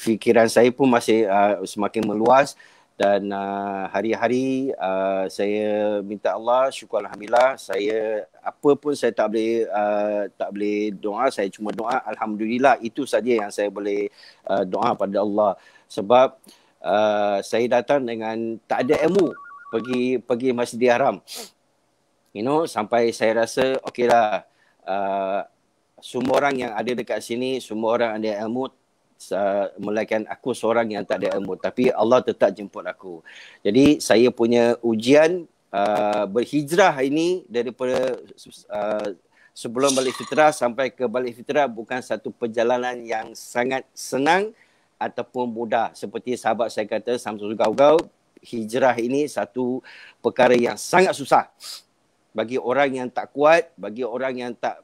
fikiran saya pun masih semakin meluas. Dan hari-hari saya minta Allah, syukur alhamdulillah, saya apa pun saya tak boleh doa, saya cuma doa alhamdulillah, itu saja yang saya boleh doa pada Allah. Sebab saya datang dengan tak ada ilmu pergi Masjidil Haram. Sampai saya rasa okeylah, semua orang yang ada dekat sini, semua orang ada ilmu, melainkan aku seorang yang tak ada ilmu, tapi Allah tetap jemput aku. Jadi saya punya ujian berhijrah ini daripada sebelum balik fitrah sampai ke balik fitrah bukan satu perjalanan yang sangat senang ataupun mudah. Seperti sahabat saya kata, Samsul Gaugau, hijrah ini satu perkara yang sangat susah bagi orang yang tak kuat, bagi orang yang tak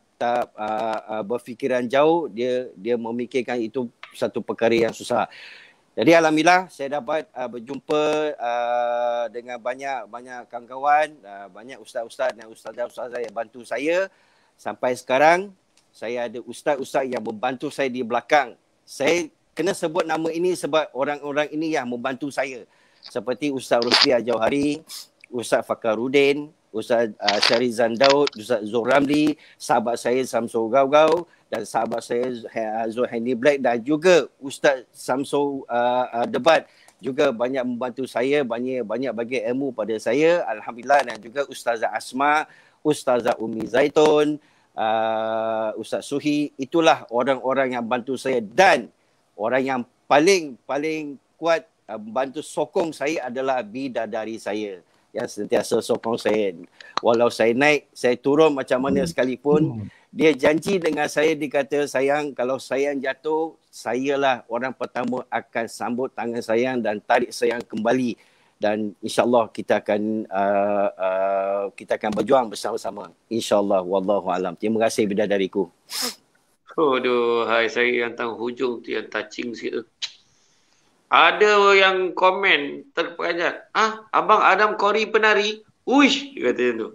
berfikiran jauh, dia memikirkan itu satu perkara yang susah. Jadi alhamdulillah saya dapat berjumpa dengan banyak kawan-kawan, banyak ustaz-ustaz dan ustazah-ustazah yang bantu saya. Sampai sekarang saya ada ustaz-ustaz yang membantu saya di belakang. Saya kena sebut nama ini sebab orang-orang ini yang membantu saya. Seperti Ustaz Rusdi Jauhari, Ustaz Fakaruddin, Ustaz Syarizan Daud, Ustaz Zul Ramli, sahabat saya Samsul Gaugau dan sahabat saya Zul Hendy Black, dan juga Ustaz Samsul Debat juga banyak membantu saya, banyak bagi ilmu pada saya, alhamdulillah. Dan juga Ustazah Asma, Ustazah Umi Zaitun, Ustaz Suhi, itulah orang-orang yang bantu saya. Dan orang yang paling kuat membantu sokong saya adalah bidadari saya yang sentiasa sokong saya. Walau saya naik, saya turun macam mana sekalipun, dia janji dengan saya, dia kata, sayang, kalau sayang jatuh, sayalah orang pertama akan sambut tangan sayang dan tarik sayang kembali. Dan insyaAllah kita akan berjuang bersama-sama. InsyaAllah. Wallahu alam. Terima kasih bidadariku. Aduh, hai, saya yang tang hujung tu yang touching sikit tu. Ada yang komen terperanjat. Abang Adam Kori penari? Uish, dia kata tu.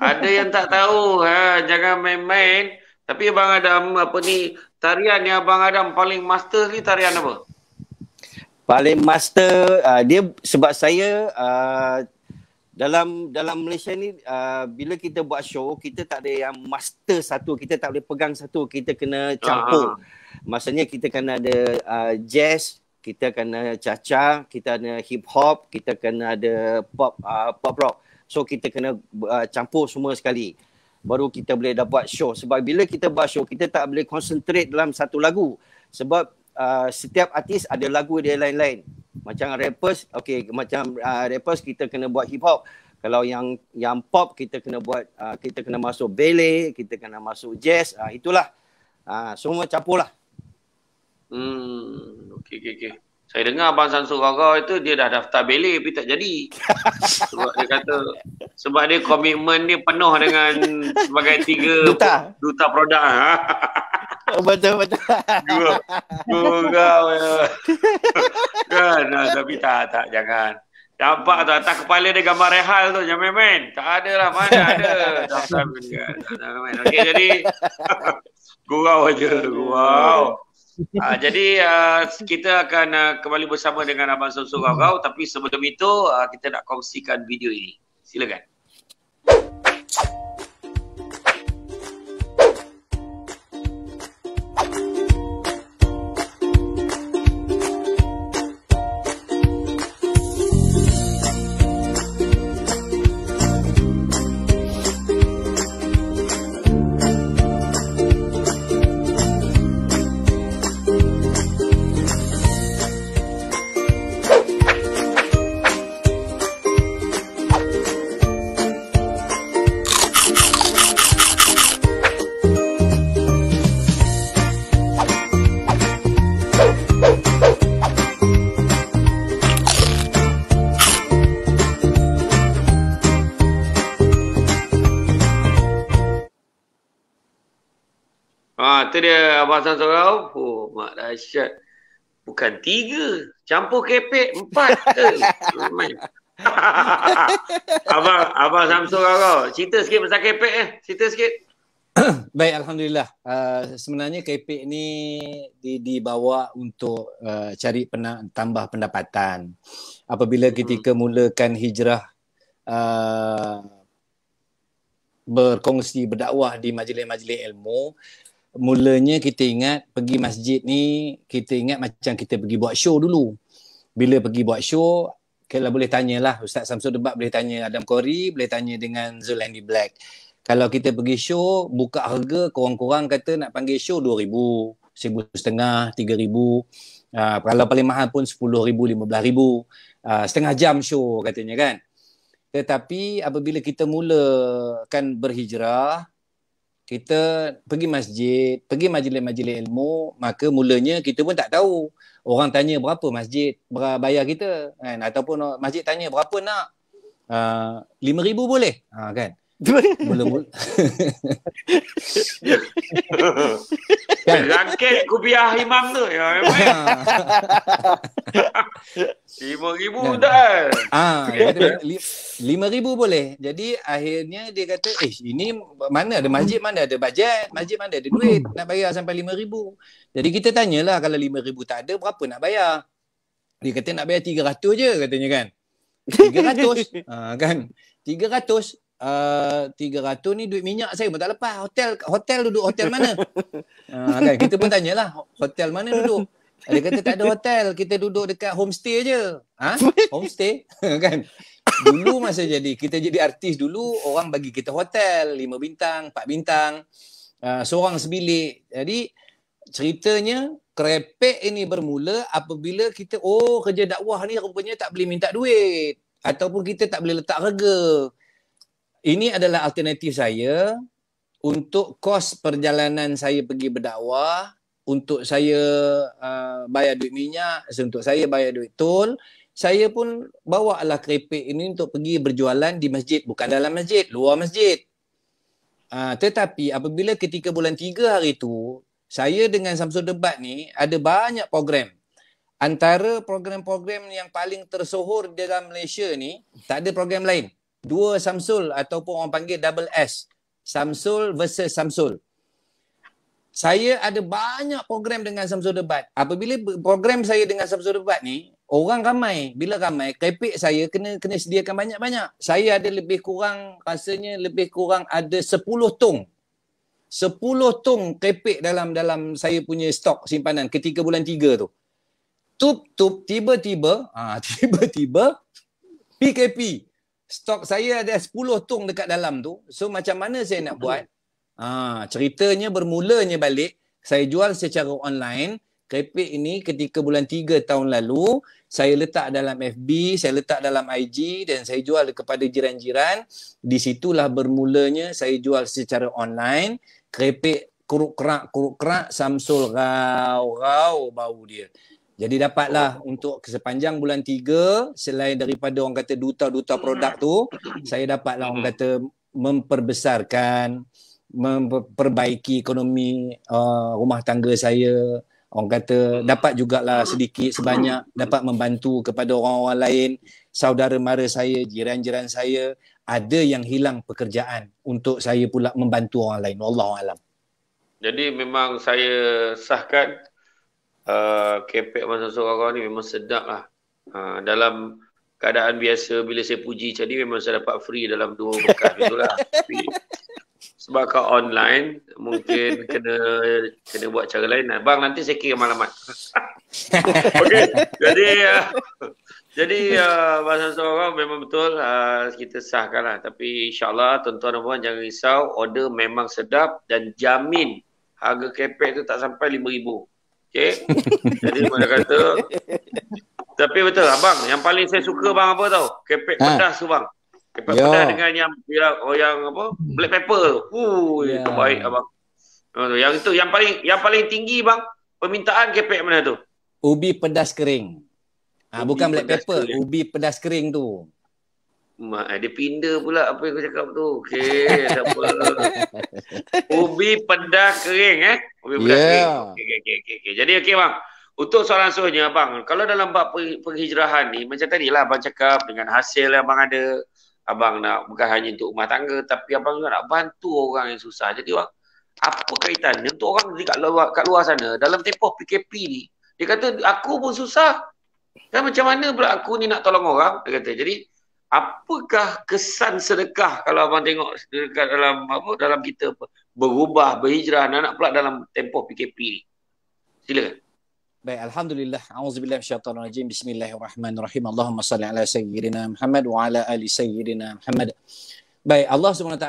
Ada yang tak tahu, jangan main-main. Tapi Abang Adam, tarian yang Abang Adam paling master ni tarian apa? Paling master, dia sebab saya dalam Malaysia ni, bila kita buat show, kita tak ada yang master satu, kita tak boleh pegang satu, kita kena campur. Maksudnya kita kena ada jazz, kita kena caca, kita ada hip hop, kita kena ada pop rock. So kita kena campur semua sekali, baru kita boleh dapat show. Sebab bila kita buat show, kita tak boleh concentrate dalam satu lagu. Sebab setiap artis ada lagu dia lain-lain. Macam rappers, rappers kita kena buat hip hop. Kalau yang pop kita kena buat, kita kena masuk ballet, kita kena masuk jazz, itulah. Semua campur lah. Okey. Saya dengar Abang Samsul Gaugau itu dia dah daftar ballet tapi tak jadi. Sebab dia kata Sebab dia komitmen dia penuh dengan sebagai 3 duta produk. Betul. Gurau ya. Kan, tapi tak jangan. Nampak tu atas kepala dia gambar Rehal tu, jangan main-main. Tak ada lah, mana ada. Tak main. Okey, jadi gurau aja, gurau. Jadi kita akan kembali bersama dengan Abang Samsul Gau-Gau, tapi sebelum itu kita nak kongsikan video ini. Silakan. Itu dia Abang Samsul Gau. Oh, mak dahsyat. Bukan 3, campur kepek 4 ke? Abang Samsul Gau, cerita sikit pasal kepek cerita sikit. Baik, alhamdulillah. Sebenarnya kepek ni dibawa untuk cari tambah pendapatan. Apabila ketika mulakan hijrah berkongsi berdakwah di majlis-majlis ilmu, mulanya kita ingat pergi masjid ni, kita ingat macam kita pergi buat show dulu. Bila pergi buat show, kalau boleh tanyalah Ustaz Samsul Debat, boleh tanya Adam Khoury, boleh tanya dengan Zul Andy Black. Kalau kita pergi show, buka harga korang-korang kata nak panggil show 2,000, 1,500, 3,000. Kalau paling mahal pun 10,000, 15,000. Setengah jam show katanya kan. Tetapi apabila kita mulakan berhijrah, kita pergi masjid, pergi majlis-majlis ilmu, maka mulanya kita pun tak tahu. Orang tanya berapa masjid bayar kita, kan? Ataupun masjid tanya berapa nak, 5,000 boleh, kan? Mula-mula kan? Rangkit kupiah imam tu ya, 5,000 dah. 5,000 boleh. Jadi akhirnya dia kata, ini mana ada masjid, mana ada bajet, masjid mana ada duit nak bayar sampai 5,000. Jadi kita tanyalah, kalau 5,000 tak ada, berapa nak bayar? Dia kata nak bayar 300 je katanya kan. 300 kan. 300 ni duit minyak saya pun tak lepas. Hotel duduk hotel mana? Kan kita pun tanyalah, hotel mana duduk? Dia kata tak ada hotel, kita duduk dekat homestay je. Homestay? Kan? Dulu masa kita jadi artis dulu, orang bagi kita hotel 5 bintang, 4 bintang, seorang sebilik. Jadi ceritanya krepek ini bermula apabila kita kerja dakwah ni rupanya tak boleh minta duit, ataupun kita tak boleh letak harga. Ini adalah alternatif saya untuk kos perjalanan saya pergi berdakwah, untuk saya bayar duit minyak, untuk saya bayar duit tol. Saya pun bawa lah krepek ini untuk pergi berjualan di masjid, bukan dalam masjid, luar masjid. Tetapi apabila ketika bulan 3 hari tu, saya dengan Samsul Debat ni ada banyak program. Antara program-program yang paling tersohor dalam Malaysia ni, tak ada program lain. 2 Samsul ataupun orang panggil double S. Samsul versus Samsul. Saya ada banyak program dengan Samsul Debat. Apabila program saya dengan Samsul Debat ni, orang ramai. Bila ramai, krepek saya kena sediakan banyak-banyak. Saya ada lebih kurang ada 10 tong. 10 tong krepek dalam saya punya stok simpanan ketika bulan 3 tu. Tiba-tiba PKP. Stok saya ada 10 tong dekat dalam tu. So macam mana saya nak buat? Ceritanya bermulanya balik, saya jual secara online. Krepek ini ketika bulan 3 tahun lalu, saya letak dalam FB, saya letak dalam IG dan saya jual kepada jiran-jiran. Di situlah bermulanya saya jual secara online. Krepek kuruk kerak Samsul Gau bau dia. Jadi dapatlah untuk sepanjang bulan 3, selain daripada orang kata duta-duta produk tu, saya dapatlah orang kata memperbesarkan, memperbaiki ekonomi rumah tangga saya. Orang kata dapat jugalah sedikit sebanyak dapat membantu kepada orang-orang lain, saudara mara saya, jiran-jiran saya, ada yang hilang pekerjaan untuk saya pula membantu orang lain. Wallahualam. Jadi memang saya sahkan kepek masa seorang ni memang sedap lah. Dalam keadaan biasa bila saya puji tadi memang saya dapat free dalam 2 bekas itulah. Tapi sebab kau online mungkin kena buat cara lain. Bang, nanti saya kirim alamat. Okey. Jadi bahasa seorang memang betul kita sahkan lah. Tapi insyaAllah tuan-tuan dan puan jangan risau, order memang sedap dan jamin harga kepek tu tak sampai RM5,000. Okey. Jadi mana kata, tapi betul abang, yang paling saya suka bang apa tau? Kepek pedas tu bang. Kepek pedas dengan yang apa? Black pepper. Terbaik abang. Yang itu yang paling tinggi bang, permintaan kepek mana tu? Ubi pedas kering. Bukan black pepper, kering. Ubi pedas kering tu. Dia pindah pula apa yang aku cakap tu. Okey, tak apa. Ubi pedas kering Ubi pedas kering. Okey. Jadi okey bang. Untuk soalan seterusnya abang, kalau dalam bab penghijrahan ni macam tadilah abang cakap dengan hasil yang abang ada, abang nak bukan hanya untuk rumah tangga tapi abang juga nak bantu orang yang susah. Jadi bang, apa kaitannya untuk orang kat luar sana dalam tempoh PKP ni, dia kata aku pun susah. Kan macam mana pula aku ni nak tolong orang, dia kata. Jadi apakah kesan sedekah kalau abang tengok dekat dalam kita berubah, berhijrah anak pula dalam tempoh PKP ni? Silakan. Baik, alhamdulillah. Auzubillahi minasyaitonir rajim. Bismillahirrahmanirrahim. Allahumma salli ala sayyidina Muhammad wa ala ali sayyidina Muhammad. Baik, Allah SWT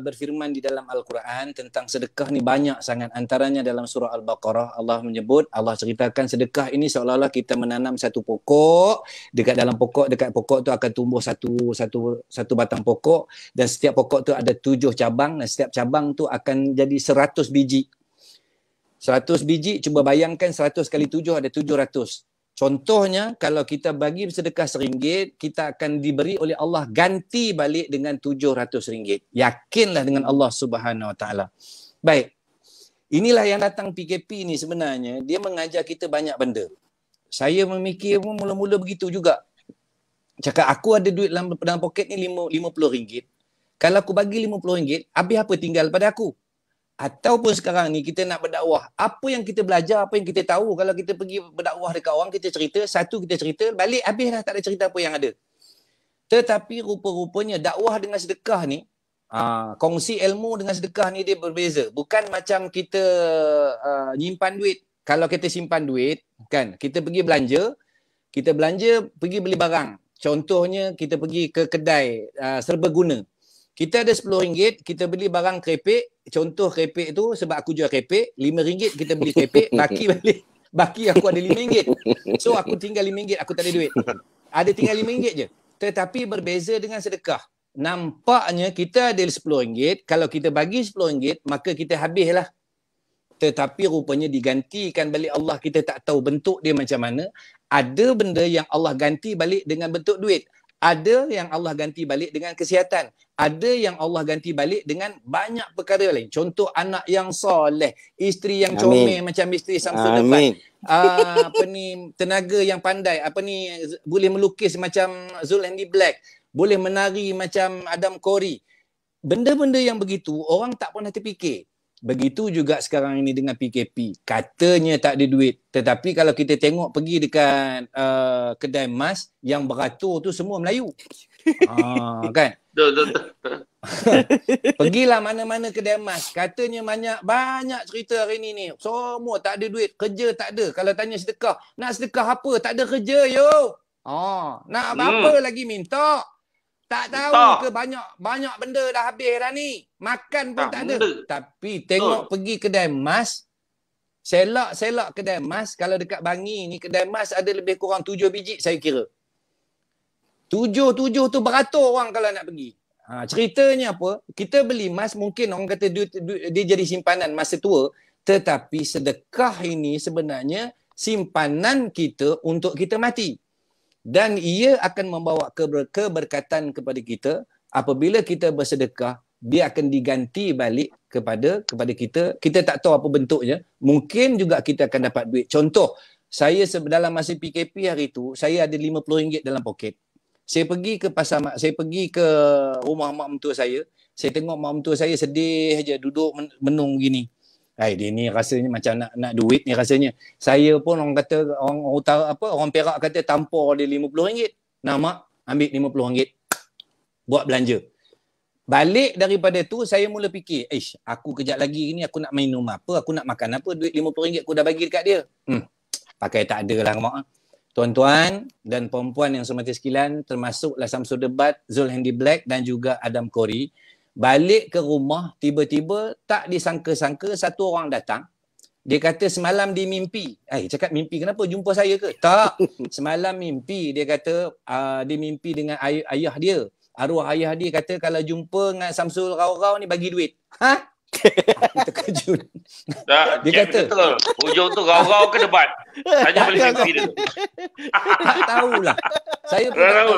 berfirman di dalam Al-Quran tentang sedekah ni banyak sangat. Antaranya dalam surah Al-Baqarah, Allah menyebut, Allah ceritakan sedekah ini seolah-olah kita menanam satu pokok. Dekat pokok tu akan tumbuh satu batang pokok, dan setiap pokok tu ada 7 cabang, dan setiap cabang tu akan jadi 100 biji. 100 biji, cuba bayangkan 100 kali 7 ada 700. Contohnya, kalau kita bagi sedekah RM1, kita akan diberi oleh Allah ganti balik dengan RM700. Yakinlah dengan Allah Subhanahu Wa Taala. Baik, inilah yang datang PKP ni sebenarnya, dia mengajar kita banyak benda. Saya memikir pun mula-mula begitu juga. Cakap aku ada duit dalam poket ni RM50. Kalau aku bagi RM50, habis apa tinggal pada aku? Ataupun sekarang ni kita nak berdakwah, apa yang kita belajar, apa yang kita tahu, kalau kita pergi berdakwah dekat orang, kita cerita, kita cerita, balik habis dah, tak ada cerita apa yang ada. Tetapi rupa-rupanya dakwah dengan sedekah ni, kongsi ilmu dengan sedekah ni dia berbeza. Bukan macam kita nyimpan duit. Kalau kita simpan duit, kan, kita pergi belanja, pergi beli barang. Contohnya kita pergi ke kedai serbaguna. Kita ada RM10, kita beli barang krepek. Contoh krepek tu, sebab aku jual krepek, RM5 kita beli krepek, baki aku ada RM5. So aku tinggal RM5, aku tak ada duit. Ada tinggal RM5 je. Tetapi berbeza dengan sedekah. Nampaknya kita ada RM10, kalau kita bagi RM10, maka kita habislah. Tetapi rupanya digantikan balik Allah, kita tak tahu bentuk dia macam mana. Ada benda yang Allah ganti balik dengan bentuk duit. Ada yang Allah ganti balik dengan kesihatan. Ada yang Allah ganti balik dengan banyak perkara lain. Contoh anak yang soleh, isteri yang comel macam isteri Samsul Depan. Tenaga yang pandai, boleh melukis macam Zul Handy Black, boleh menari macam Adam Corey. Benda-benda yang begitu orang tak pernah terfikir. Begitu juga sekarang ini dengan PKP. Katanya tak ada duit. Tetapi kalau kita tengok pergi dekat kedai emas, yang beratur tu semua Melayu. Kan? Pergilah mana-mana kedai emas. Katanya banyak cerita hari ni. Semua tak ada duit. Kerja tak ada. Kalau tanya sedekah, nak sedekah apa? Tak ada kerja, yo. Nak apa lagi minta? Tak tahu ke banyak benda dah habis dah ni. Makan pun tak ada. Tapi tengok pergi kedai emas, selak kedai emas, kalau dekat Bangi ni kedai emas ada lebih kurang 7 biji saya kira. 7 tu beratur orang kalau nak pergi. Ceritanya apa? Kita beli emas mungkin orang kata dia jadi simpanan masa tua, tetapi sedekah ini sebenarnya simpanan kita untuk kita mati. Dan ia akan membawa keberkatan kepada kita. Apabila kita bersedekah, dia akan diganti balik kepada kita. Kita tak tahu apa bentuknya. Mungkin juga kita akan dapat duit. Contoh, saya dalam masa PKP hari tu, saya ada RM50 dalam poket. Saya pergi ke saya pergi ke rumah mak mentua saya. Saya tengok mak mentua saya sedih aja duduk menung gini. Dia ni rasanya macam nak duit ni rasanya. Saya pun orang kata orang Perak kata tampar dia RM50. Nah mak, ambil RM50. Buat belanja. Balik daripada tu saya mula fikir, aku kejap lagi ni aku nak minum apa, aku nak makan apa, duit RM50 aku dah bagi dekat dia. Pakai tak ada lah mak. Tuan-tuan dan perempuan yang semati sekalian, termasuklah Samsul Debat, Zul Handy Black dan juga Adam Kori, balik ke rumah, tiba-tiba tak disangka-sangka satu orang datang. Dia kata semalam dia mimpi. Cakap mimpi kenapa? Jumpa saya ke? Tak. Semalam mimpi. Dia kata dia mimpi dengan ayah dia. Arwah ayah dia kata kalau jumpa dengan Samsul Rau-Rau ni bagi duit. Terkejut. Dia kata betul. Hujung tu Rau-Rau ke Debat? Hanya boleh mimpi dia. Tak tahulah. Saya pun tak tahu.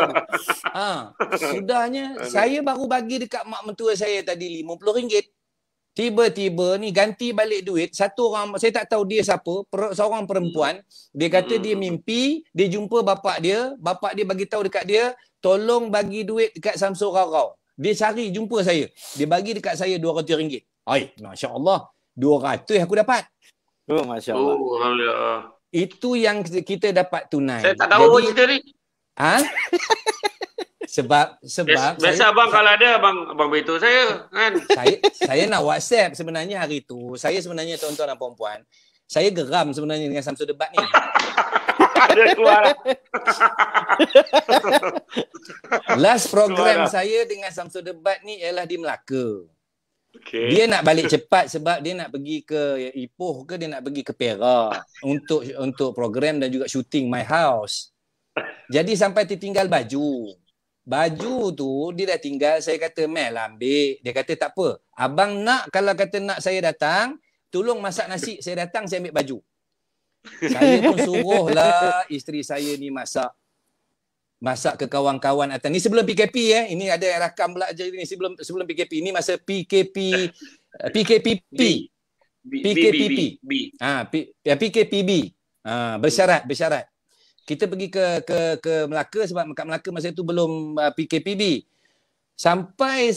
Sudahnya saya baru bagi dekat mak mentua saya tadi RM50. Tiba-tiba ni ganti balik duit. Satu orang, saya tak tahu dia siapa, seorang perempuan. Dia kata dia mimpi, dia jumpa bapak dia bagi tahu dekat dia, tolong bagi duit dekat Samsul Rau-Rau. Dia cari jumpa saya. Dia bagi dekat saya RM200. Masya Allah. 200 aku dapat. Masya Allah. Itu yang kita dapat tunai. Saya tak tahu cerita ni. Sebab biasa abang kalau ada abang beritahu saya kan. Saya nak WhatsApp sebenarnya hari tu. Saya sebenarnya tuan-tuan dan puan-puan, saya geram sebenarnya dengan Samsul Debat ni. Ada keluar. Last program saya dengan Samsul Debat ni ialah di Melaka. Okay. Dia nak balik cepat sebab dia nak pergi ke Ipoh ke dia nak pergi ke Perak untuk program dan juga shooting My House. Jadi sampai tertinggal baju. Baju tu dia dah tinggal, saya kata Mel ambil. Dia kata tak apa. Abang nak kalau kata nak saya datang, tolong masak nasi, saya datang saya ambil baju. Saya pun suruhlah isteri saya ni masak ke kawan-kawan atas. Ni sebelum PKP Ini ada yang rakam pula je ni sebelum PKP. Ni masa PKPP. PKPB. Bersyarat. Kita pergi ke Melaka sebab kat Melaka masa itu belum PKPB. Sampai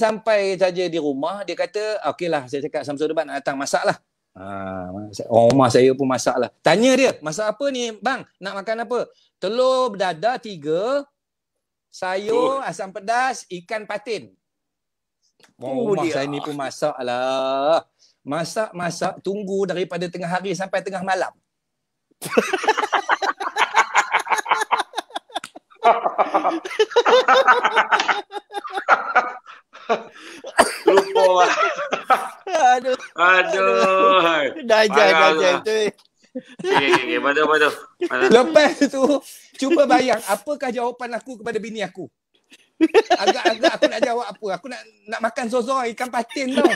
saja di rumah dia kata, okeylah saya cakap Samsul Debat nak datang masaklah. Orang rumah saya pun masaklah. Tanya dia, masak apa ni bang? Nak makan apa? Telur berdadah 3, sayur, asam pedas, ikan patin. Rumah saya ni pun masaklah. Masak, tunggu daripada tengah hari sampai tengah malam. Lupa. Aduh. Dah tu. Okay, betul. Lepas tu, cuba bayang apakah jawapan aku kepada bini aku. Agak-agak aku nak jawab apa? Aku nak makan sosor ikan patin tau.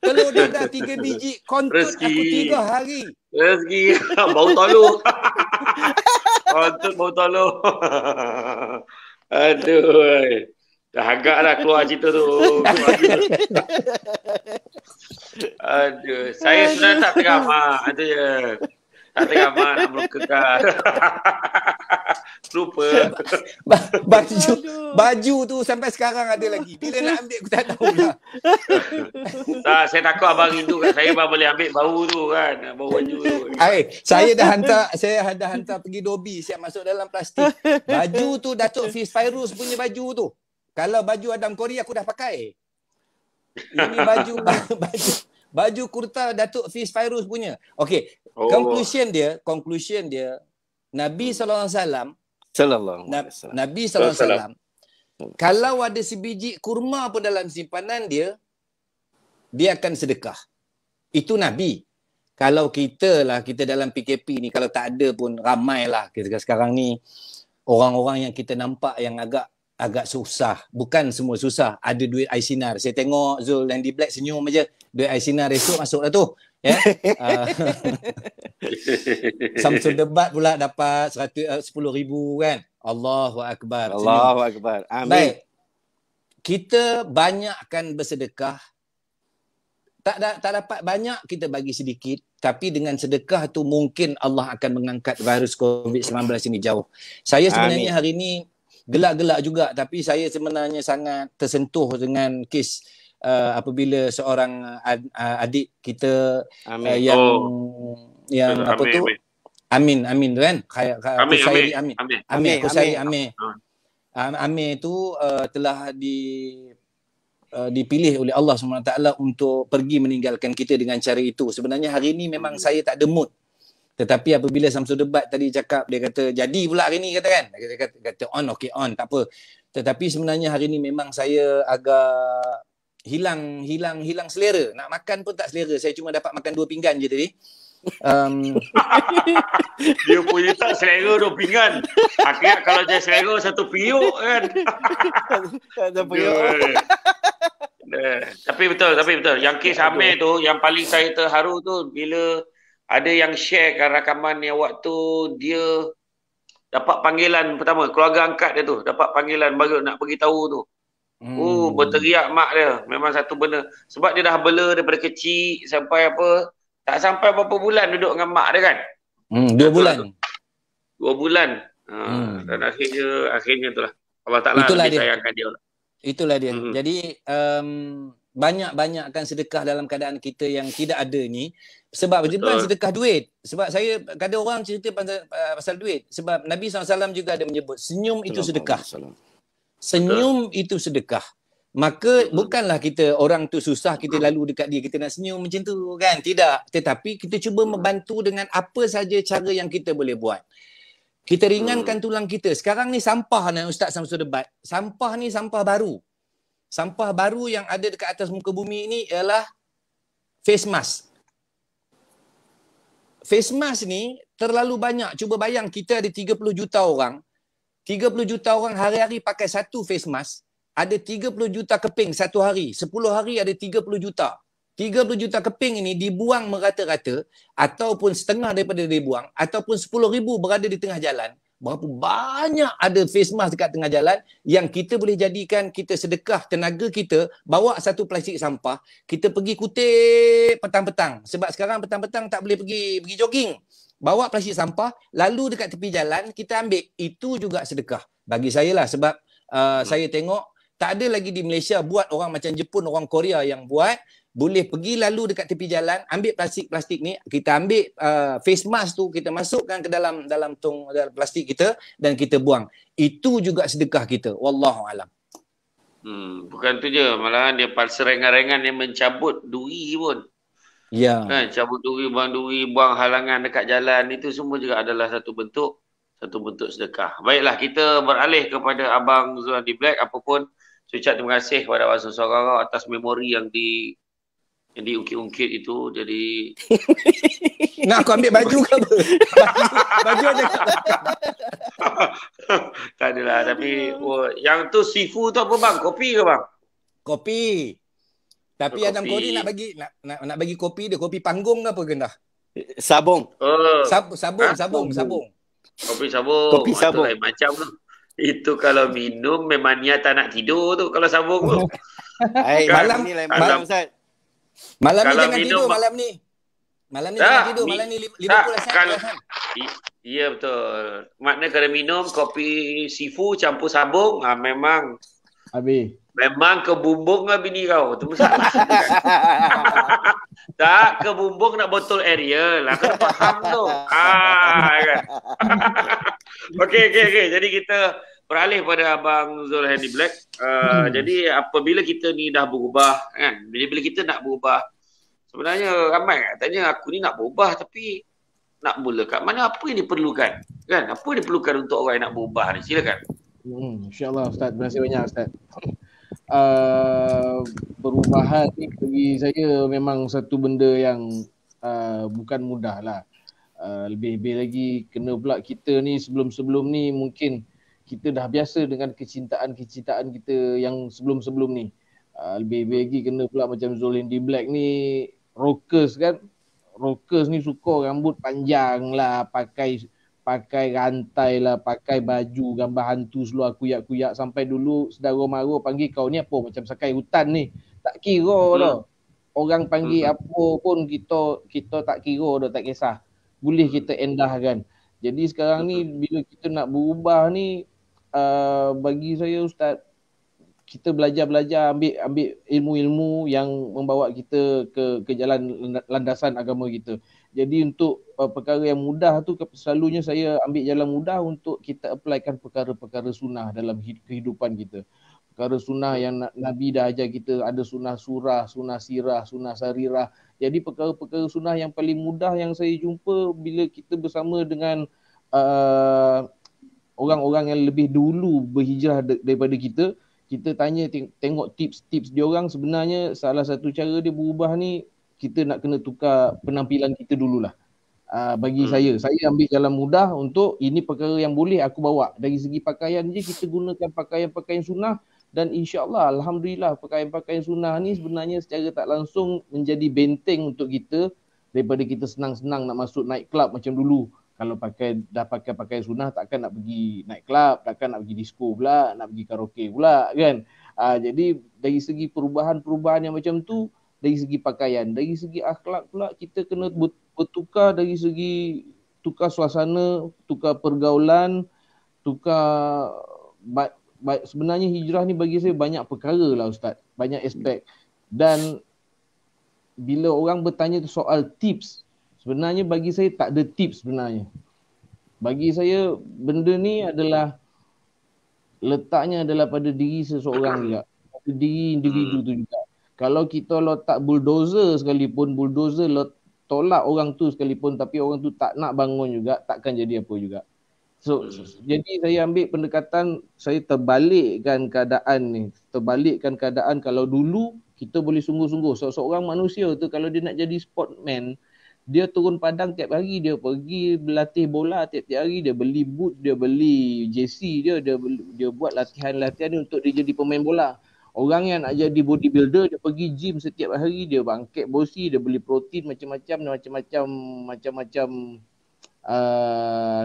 Telur dadah 3 biji, kontut aku 3 hari. Rezeki bau tolong. Kontut bau tolong. Aduh. Dah agaklah keluar cerita tu. Aduh, saya sebenarnya tak tengah mak. Itu je. Tak tengah mak nak melukakan. Lupa. Baju tu sampai sekarang ada lagi. Bila nak ambil aku tak tahu lah. Tak, saya takut abang rindu kat saya abang boleh ambil bau tu kan. Bau baju tu. Saya dah hantar pergi Dobi siap masuk dalam plastik. Baju tu Datuk Fiz Fairuz punya baju tu. Kalau baju Adam Kori aku dah pakai. Ini baju kurta Datuk Fiz Fairuz punya. Okey, conclusion dia Nabi sallallahu alaihi wasallam Nabi sallallahu alaihi wasallam kalau ada sebiji kurma pun dalam simpanan dia akan sedekah. Itu Nabi. Kalau kita dalam PKP ni kalau tak ada pun ramailah kita sekarang ni orang-orang yang kita nampak yang agak susah. Bukan semua susah. Ada duit Aisinar. Saya tengok Zul Handy Black senyum aja. Duit Aisinar esok masuk lah tu. Ya. Samsul Debat pula dapat 10,000 kan. Allahu Akbar. Allahu Akbar. Amin. Baik. Kita banyakkan bersedekah. Tak dapat banyak, kita bagi sedikit. Tapi dengan sedekah tu mungkin Allah akan mengangkat virus COVID-19 ini jauh. Saya sebenarnya hari ini gelak-gelak juga, tapi saya sebenarnya sangat tersentuh dengan kes apabila seorang adik kita yang apa tu Amin kan Amir tu telah dipilih oleh Allah SWT untuk pergi meninggalkan kita dengan cara itu. Sebenarnya hari ini memang saya tak ada mood. Tetapi apabila Samsul Debat tadi cakap, dia kata jadi pula hari ni, kata kan. Dia kata on, tak apa. Tetapi sebenarnya hari ni memang saya agak hilang selera. Nak makan pun tak selera. Saya cuma dapat makan 2 pinggan je tadi. Dia punya tak selera 2 pinggan. Akhirnya kalau dia selera 1 periuk kan. Tapi betul. Yang kes Amir tu, yang paling saya terharu tu bila ada yang sharekan rakaman yang waktu dia dapat panggilan pertama, keluarga angkat dia tu dapat panggilan baru nak pergi tahu tu. Berteriak mak dia. Memang satu benda. Sebab dia dah bela daripada kecil sampai apa, tak sampai berapa bulan duduk dengan mak dia kan. 2 bulan. 2 bulan. Dan akhirnya itulah Allah Ta'ala sayangkan dia. Itulah dia. Jadi banyak-banyakkan sedekah dalam keadaan kita yang tidak ada ni. Sebab bukan sedekah duit. Sebab saya kadang orang cerita pasal duit. Sebab Nabi SAW juga ada menyebut senyum itu sedekah. Senyum itu sedekah. Maka bukanlah kita orang tu susah, kita lalu dekat dia, kita nak senyum macam tu kan. Tidak. Tetapi kita cuba membantu dengan apa saja cara yang kita boleh buat. Kita ringankan tulang kita. Sekarang ni sampah ni Ustaz Samsul Debat. Sampah ni sampah baru. Sampah baru yang ada dekat atas muka bumi ini ialah face mask. Face mask ni terlalu banyak. Cuba bayang kita ada 30 juta orang. 30 juta orang hari-hari pakai satu face mask. Ada 30 juta keping satu hari. 10 hari ada 30 juta. 30 juta keping ini dibuang merata-rata ataupun setengah daripada dibuang ataupun 10,000 berada di tengah jalan. Berapa banyak ada face mask dekat tengah jalan yang kita boleh jadikan kita sedekah tenaga kita, bawa satu plastik sampah, kita pergi kutip petang-petang. Sebab sekarang petang-petang tak boleh pergi jogging. Bawa plastik sampah, lalu dekat tepi jalan kita ambil. Itu juga sedekah. Bagi saya lah, sebab saya tengok tak ada lagi di Malaysia buat orang macam Jepun, orang Korea yang buat. Boleh pergi lalu dekat tepi jalan, ambil plastik-plastik ni, kita ambil face mask tu, kita masukkan ke dalam tong dalam plastik kita dan kita buang. Itu juga sedekah kita. Wallahualam. Bukan tu je, malahan dia serengan-rengan dia mencabut duri pun. Ya. Kan, cabut duri, buang halangan dekat jalan, itu semua juga adalah satu bentuk sedekah. Baiklah, kita beralih kepada Abang Zulhandi Black. Apapun, saya ucap terima kasih kepada Abang Saudara atas memori yang diungkit-ungkit itu. Jadi nak aku ambil baju ke apa? Baju ada kat belakang. Tak adalah, tapi yang tu sifu tu apa bang? Kopi ke bang? Kopi. Tapi Adam Kori nak bagi kopi dia, kopi panggung ke apa kena? Sabung. Sabung. Kopi sabung. Lain macam tu. Itu kalau minum memang niat tak nak tidur tu kalau sabung tu. Malam ni lain macam Ustaz. Malam ni jangan tidur malam ni. Malam ni jangan tidur. Malam ni 50 saat. Ya betul. Maknanya kalau minum kopi sifu campur sabung, memang habis. Memang kebumbung lah bini kau. Tu masalah. Tak, kebumbung nak botol Ariel lah. Kau faham tu. Kan. Okey. Jadi kita beralih pada Abang Zulhandi Black. Jadi apabila kita ni dah berubah kan. Bila kita nak berubah. Sebenarnya ramai tanya aku ni nak berubah tapi nak mula kat mana, apa yang diperlukan? Kan? Apa yang diperlukan untuk orang yang nak berubah ni? Silakan. InsyaAllah Ustaz. Terima kasih banyak Ustaz. Perubahan ni bagi saya memang satu benda yang bukan mudah lah. Lebih-lebih lagi kena pula kita ni sebelum-sebelum ni mungkin kita dah biasa dengan kecintaan kita yang sebelum-sebelum ni. Lebih-lebih lagi kena pula macam Zulhandi Black ni rockers kan. rockers ni suka rambut panjang lah, pakai rantai lah, pakai baju gambar hantu seluar kuyak-kuyak, sampai dulu saudara mara panggil kau ni apa macam sakai hutan ni. Tak kira dah. Orang panggil apa pun kita tak kira dah, tak kisah. Boleh kita endahkan. Jadi sekarang ni bila kita nak berubah ni, bagi saya Ustaz, kita belajar ambil ilmu-ilmu yang membawa kita ke jalan landasan agama kita. Jadi untuk perkara yang mudah tu selalunya saya ambil jalan mudah untuk kita applykan perkara-perkara sunnah dalam kehidupan kita. Perkara sunnah yang Nabi dah ajar kita, ada sunnah surah, sunnah sirah, sunnah sarirah. Jadi perkara-perkara sunnah yang paling mudah yang saya jumpa bila kita bersama dengan orang-orang yang lebih dulu berhijrah daripada kita tanya, tengok tips-tips dia orang. Sebenarnya salah satu cara dia berubah ni, kita nak kena tukar penampilan kita dululah. Bagi saya ambil jalan mudah untuk ini perkara yang boleh aku bawa. Dari segi pakaian je kita gunakan pakaian-pakaian sunnah, dan insya-Allah alhamdulillah pakaian-pakaian sunnah ni sebenarnya secara tak langsung menjadi benteng untuk kita daripada kita senang-senang nak masuk night club macam dulu. Kalau dah pakai pakaian sunnah, takkan nak pergi night club, takkan nak pergi disco pula, nak pergi karaoke pula kan. Jadi dari segi perubahan yang macam tu, dari segi pakaian, dari segi akhlak pula kita kena bertukar, dari segi tukar suasana, tukar pergaulan, tukar sebenarnya hijrah ni bagi saya banyak perkara lah Ustaz, banyak aspek. Dan bila orang bertanya soal tips, sebenarnya bagi saya tak ada tips sebenarnya. Bagi saya benda ni adalah letaknya adalah pada diri seseorang juga, pada diri individu tu juga. Kalau kita letak bulldozer sekalipun, bulldozer tolak orang tu sekalipun, tapi orang tu tak nak bangun juga, takkan jadi apa juga. So jadi saya ambil pendekatan, saya terbalikkan keadaan kalau dulu kita boleh sungguh-sungguh. Seorang manusia tu kalau dia nak jadi sportman, dia turun padang tiap hari, dia pergi berlatih bola tiap-tiap hari, dia beli boot, dia beli jersey dia buat latihan-latihan dia untuk dia jadi pemain bola. Orang yang nak jadi bodybuilder, dia pergi gym setiap hari, dia bangkit bosi, dia beli protein macam-macam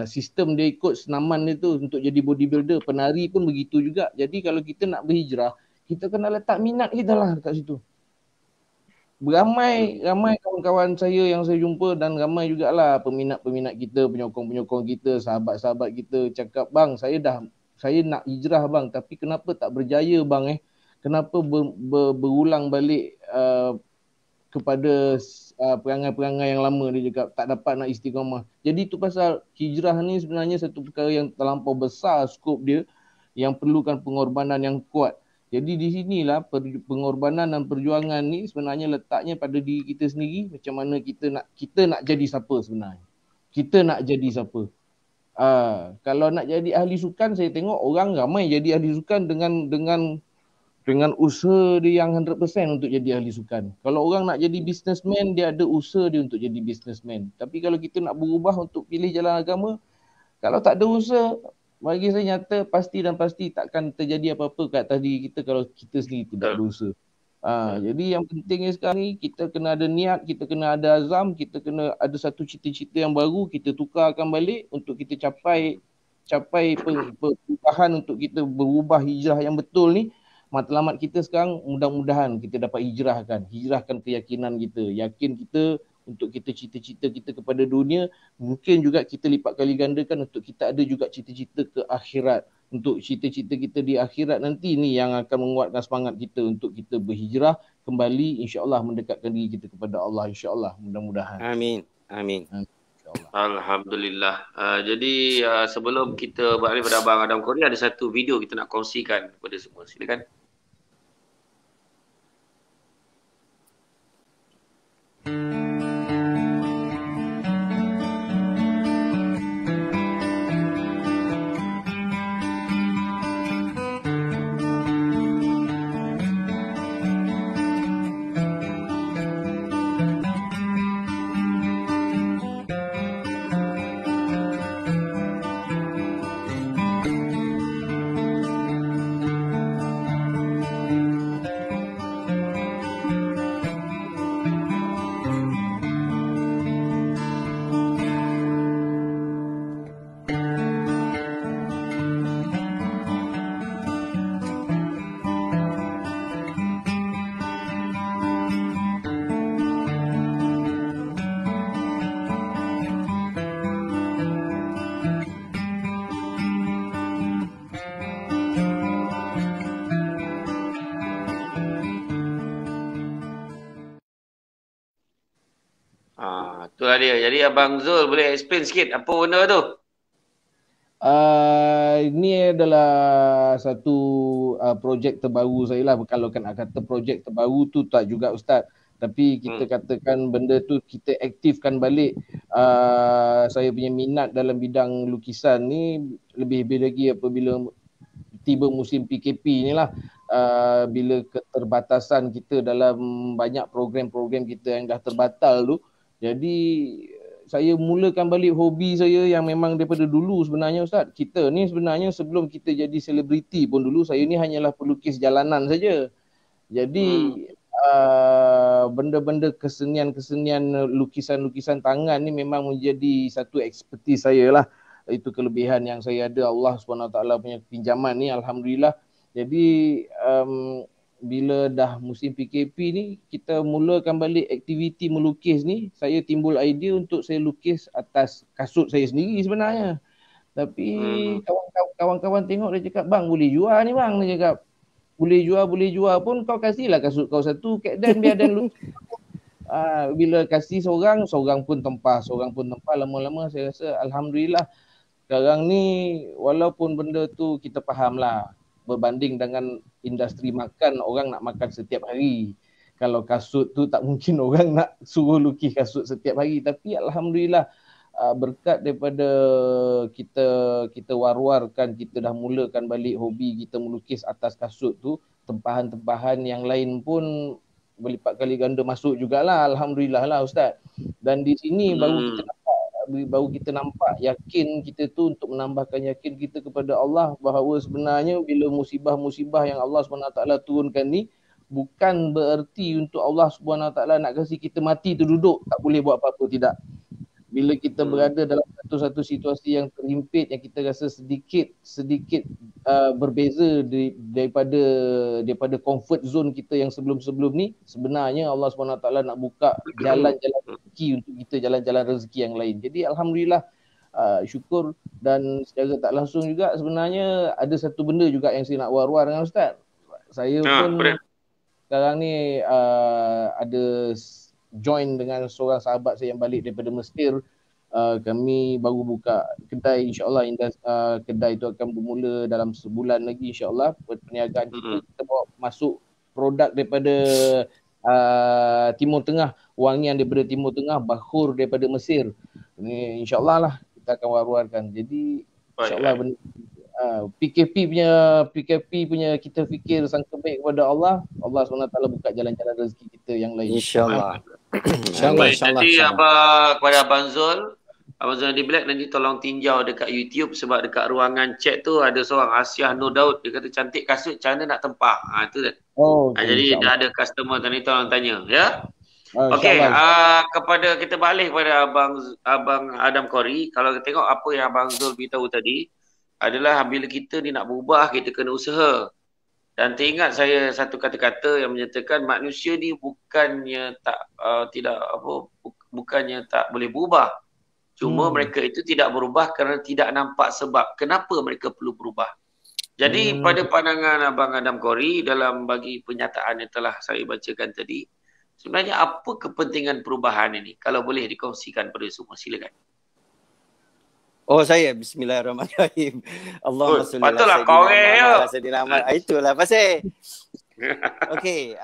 sistem dia ikut senaman dia tu untuk jadi bodybuilder. Penari pun begitu juga. Jadi kalau kita nak berhijrah, kita kena letak minat kita lah kat situ. Ramai kawan-kawan saya yang saya jumpa, dan ramai jugalah peminat-peminat kita, penyokong-penyokong kita, sahabat-sahabat kita cakap, bang saya nak hijrah bang, tapi kenapa tak berjaya bang kenapa berulang balik kepada perangai-perangai yang lama, dia cakap tak dapat nak istiqamah. Jadi itu pasal hijrah ni sebenarnya satu perkara yang terlampau besar skop dia, yang perlukan pengorbanan yang kuat. Jadi di sinilah pengorbanan dan perjuangan ni sebenarnya letaknya pada diri kita sendiri, macam mana kita nak jadi siapa sebenarnya. Kita nak jadi siapa. Kalau nak jadi ahli sukan, saya tengok orang ramai jadi ahli sukan dengan usaha dia yang 100% untuk jadi ahli sukan. Kalau orang nak jadi businessman, dia ada usaha dia untuk jadi businessman. Tapi kalau kita nak berubah untuk pilih jalan agama, kalau tak ada usaha, bagi saya nyata pasti takkan terjadi apa-apa kat atas diri kita kalau kita sendiri tidak berusaha. Jadi yang pentingnya sekarang ni kita kena ada niat, kita kena ada azam, kita kena ada satu cita-cita yang baru, kita tukarkan balik untuk kita capai perubahan, untuk kita berubah hijrah yang betul ni. Matlamat kita sekarang mudah-mudahan kita dapat hijrahkan keyakinan kita, yakin kita untuk kita cita-cita kita kepada dunia, mungkin juga kita lipat kali gandakan untuk kita ada juga cita-cita ke akhirat. Untuk cita-cita kita di akhirat nanti ni yang akan menguatkan semangat kita untuk kita berhijrah kembali, insya-Allah mendekatkan diri kita kepada Allah, insya-Allah, mudah-mudahan. Amin. Alhamdulillah. Jadi sebelum kita beralih pada Abang Adam Kori, ada satu video kita nak kongsikan kepada semua. Silakan. itulah dia. Jadi Abang Zul boleh explain sikit apa benda tu? Ini adalah satu projek terbaru saya lah. Kalau nak kata projek terbaru tu tak juga Ustaz. Tapi kita katakan benda tu kita aktifkan balik. Saya punya minat dalam bidang lukisan ni lebih-lebih lagi apabila tiba musim PKP ni lah. Bila keterbatasan kita dalam banyak program-program kita yang dah terbatal tu. Jadi saya mulakan balik hobi saya yang memang daripada dulu sebenarnya Ustaz. Kita ni sebenarnya sebelum kita jadi selebriti pun dulu saya ni hanyalah pelukis jalanan saja. Jadi benda-benda kesenian-kesenian lukisan-lukisan tangan ni memang menjadi satu ekspertis saya lah. Itu kelebihan yang saya ada, Allah SWT punya pinjaman ni, Alhamdulillah. Jadi bila dah musim PKP ni, kita mulakan balik aktiviti melukis ni. Saya timbul idea untuk saya lukis atas kasut saya sendiri sebenarnya. Tapi kawan-kawan tengok dia cakap, bang boleh jual ni bang. Dia cakap, boleh jual pun kau kasihlah kasut kau satu, Dan biar Dan lukis. Bila kasih seorang pun tempah, lama-lama saya rasa Alhamdulillah. Sekarang ni walaupun benda tu kita faham lah, berbanding dengan industri makan, orang nak makan setiap hari. Kalau kasut tu tak mungkin orang nak suruh lukis kasut setiap hari. Tapi Alhamdulillah berkat daripada kita war-warkan, kita dah mulakan balik hobi kita melukis atas kasut tu, tempahan-tempahan yang lain pun berlipat kali ganda masuk jugalah. Alhamdulillah lah Ustaz. Dan di sini baru kita nampak yakin kita tu, untuk menambahkan yakin kita kepada Allah bahawa sebenarnya bila musibah-musibah yang Allah SWT turunkan ni bukan bererti untuk Allah SWT nak kasi kita mati terduduk tak boleh buat apa-apa, tidak. Bila kita berada dalam satu situasi yang terhimpit, yang kita rasa sedikit berbeza daripada comfort zone kita yang sebelum-sebelum ni, sebenarnya Allah SWT nak buka jalan-jalan rezeki untuk kita, jalan-jalan rezeki yang lain. Jadi Alhamdulillah, syukur. Dan secara tak langsung juga sebenarnya ada satu benda juga yang saya nak war-war dengan Ustaz. Saya pun sekarang ni ada join dengan seorang sahabat saya yang balik daripada Mesir. Kami baru buka kedai, insyaAllah kedai itu akan bermula dalam sebulan lagi insyaAllah. Perniagaan kita bawa masuk produk daripada Timur Tengah, wangian daripada Timur Tengah, bakhur daripada Mesir. Ini insyaAllah lah kita akan war-warkan. Jadi insyaAllah PKP punya kita fikir sangka baik kepada Allah SWT buka jalan-jalan rezeki kita yang lain. InsyaAllah. Nanti kepada Abang Zul di Black nanti tolong tinjau dekat YouTube, sebab dekat ruangan chat tu ada seorang Asiah Nur Daud, dia kata cantik kasut, macam mana nak tempah. Itu dah. Jadi dah ada customer tadi tolong tanya ya. Okey, kepada kita balik kepada Abang Adam Kori. Kalau kita tengok apa yang Abang Zul beritahu tadi adalah bila kita ni nak berubah, kita kena usaha. Dan teringat saya satu kata-kata yang menyatakan manusia ni bukannya bukannya tak boleh berubah. Cuma mereka itu tidak berubah kerana tidak nampak sebab kenapa mereka perlu berubah. Jadi pada pandangan Abang Adam Kori, dalam bagi pernyataan yang telah saya bacakan tadi, sebenarnya apa kepentingan perubahan ini? Kalau boleh dikongsikan pada semua, silakan. Saya bismillahirrahmanirrahim. Allahumma salli ala sayyidina Muhammad. Itulah pasal. Okey,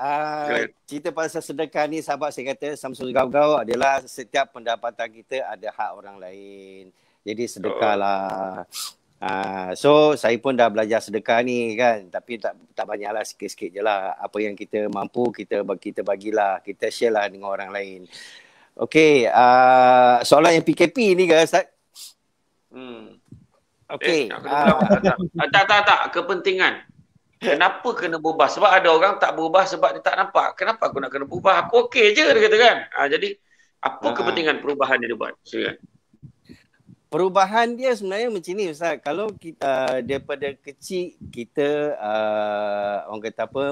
cerita pasal sedekah ni, sahabat saya kata Samsul Gau-Gau adalah setiap pendapatan kita ada hak orang lain. Jadi sedekahlah. So saya pun dah belajar sedekah ni kan, tapi tak banyaklah, sikit-sikit je lah. Apa yang kita mampu kita bagilah, kita share lah dengan orang lain. Okey, soalan yang PKP ni ke Ustaz? Okey. Tak kepentingan. Kenapa kena berubah? Sebab ada orang tak berubah sebab dia tak nampak. Kenapa aku nak kena berubah? Aku okey je, dia kata kan. Jadi apa kepentingan perubahan yang dia buat? Silakan. Perubahan dia sebenarnya macam ni Ustaz. Kalau kita daripada kecil kita orang kata apa,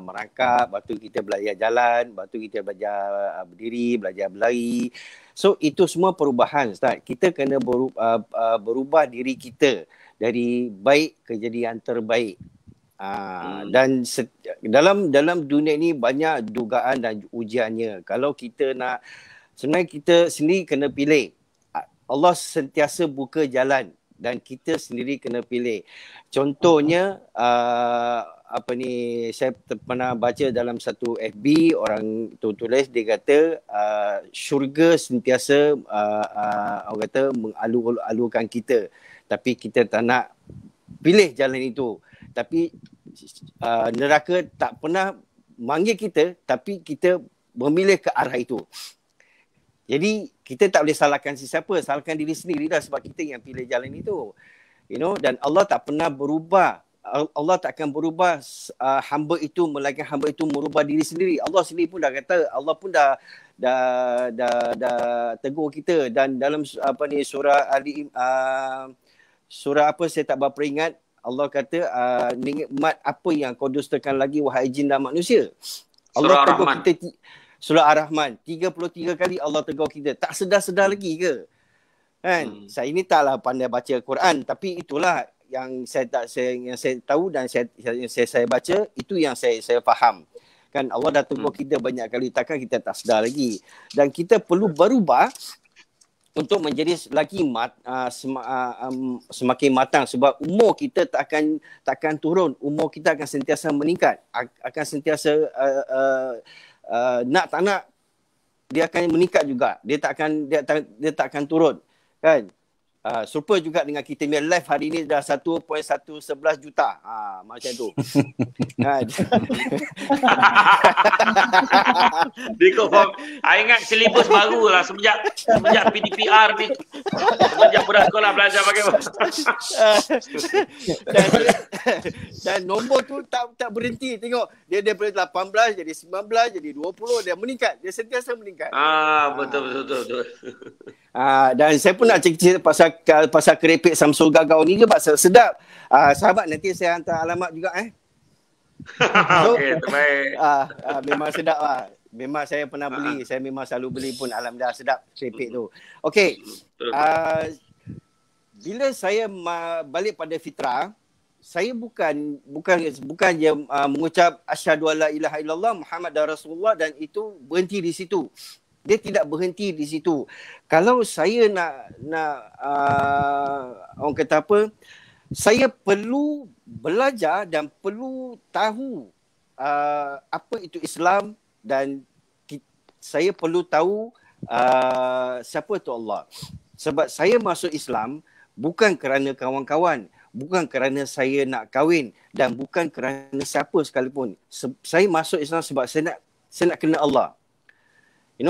merangkak, lepas tu kita belajar jalan, lepas tu kita belajar berdiri, belajar berlari. So itu semua perubahan Ustaz. Kita kena berubah diri kita dari baik ke jadi yang terbaik. Dan dalam dunia ni banyak dugaan dan ujiannya. Kalau kita nak Sebenarnya kita sendiri kena pilih. Allah sentiasa buka jalan dan kita sendiri kena pilih. Contohnya saya pernah baca dalam satu FB, orang tu tulis, dia kata syurga sentiasa orang kata mengalur-alurkan kita, tapi kita tak nak pilih jalan itu. Tapi neraka tak pernah manggil kita, tapi kita memilih ke arah itu. Jadi kita tak boleh salahkan sesiapa, salahkan diri sendiri dah, sebab kita yang pilih jalan itu. Dan Allah tak pernah berubah. Allah tak akan berubah hamba itu, melainkan hamba itu merubah diri sendiri. Allah sendiri pun dah kata, Allah pun dah tegur kita, dan dalam surah surah apa saya tak berapa ingat, Allah kata nikmat apa yang kau dustakan lagi wahai jin dan manusia. Allah tegur kita Surah Ar-Rahman 33 kali Allah tegur kita. Tak sedar-sedar lagi ke? Kan? Saya ini taklah pandai baca Quran, tapi itulah yang saya tahu dan saya baca, itu yang saya faham. Kan Allah dah tegur kita banyak kali, takkan kita tak sedar lagi. Dan kita perlu berubah untuk menjadi lagi semakin matang, sebab umur kita takkan turun, umur kita akan sentiasa meningkat, akan sentiasa nak tak nak dia akan meningkat juga, dia tak akan turun, kan. Serupa juga dengan kita punya live hari ni dah 1.111 juta. Macam tu. Dia confirm. I ingat silibus baru lah semenjak PDPR ni. Semenjak budak sekolah belajar pakai dan nombor tu tak berhenti. Tengok dia daripada 18 jadi 19 jadi 20, dia meningkat. Dia sentiasa meningkat. Betul. Dan saya pun nak cerita pasal keripik Samsul Gagau ni je, pasal sedap. Sahabat, nanti saya hantar alamat juga Okey, terbaik. Memang sedap lah. Memang saya pernah beli, saya memang selalu beli pun, alhamdulillah sedap keripik tu. Okey. Bila saya balik pada fitrah, saya bukan je mengucap asyhadu alla ilaha illallah Muhammadar Rasulullah dan itu berhenti di situ. Dia tidak berhenti di situ. Kalau saya nak orang kata apa, saya perlu belajar dan perlu tahu apa itu Islam, dan saya perlu tahu siapa itu Allah. Sebab saya masuk Islam bukan kerana kawan-kawan, bukan kerana saya nak kahwin, dan bukan kerana siapa sekalipun. Saya masuk Islam sebab saya nak kenal Allah.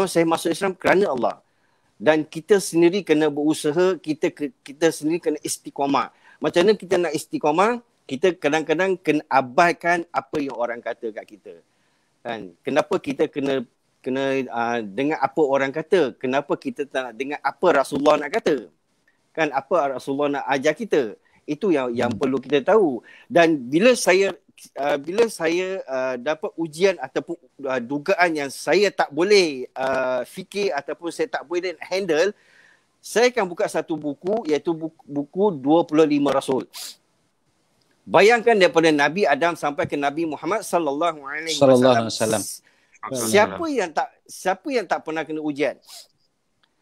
Saya masuk Islam kerana Allah. Dan kita sendiri kena berusaha, kita sendiri kena istiqamah. Macam mana kita nak istiqamah? Kita kadang-kadang kena abaikan apa yang orang kata kat kita. Kan? Kenapa kita kena dengar apa orang kata? Kenapa kita tak nak dengar apa Rasulullah nak kata? Kan, apa Rasulullah nak ajar kita? Itu yang perlu kita tahu. Dan bila saya dapat ujian ataupun dugaan yang saya tak boleh fikir ataupun saya tak boleh handle, saya akan buka satu buku, iaitu buku 25 Rasul. Bayangkan daripada Nabi Adam sampai ke Nabi Muhammad sallallahu alaihi wasallam. Siapa yang tak pernah kena ujian?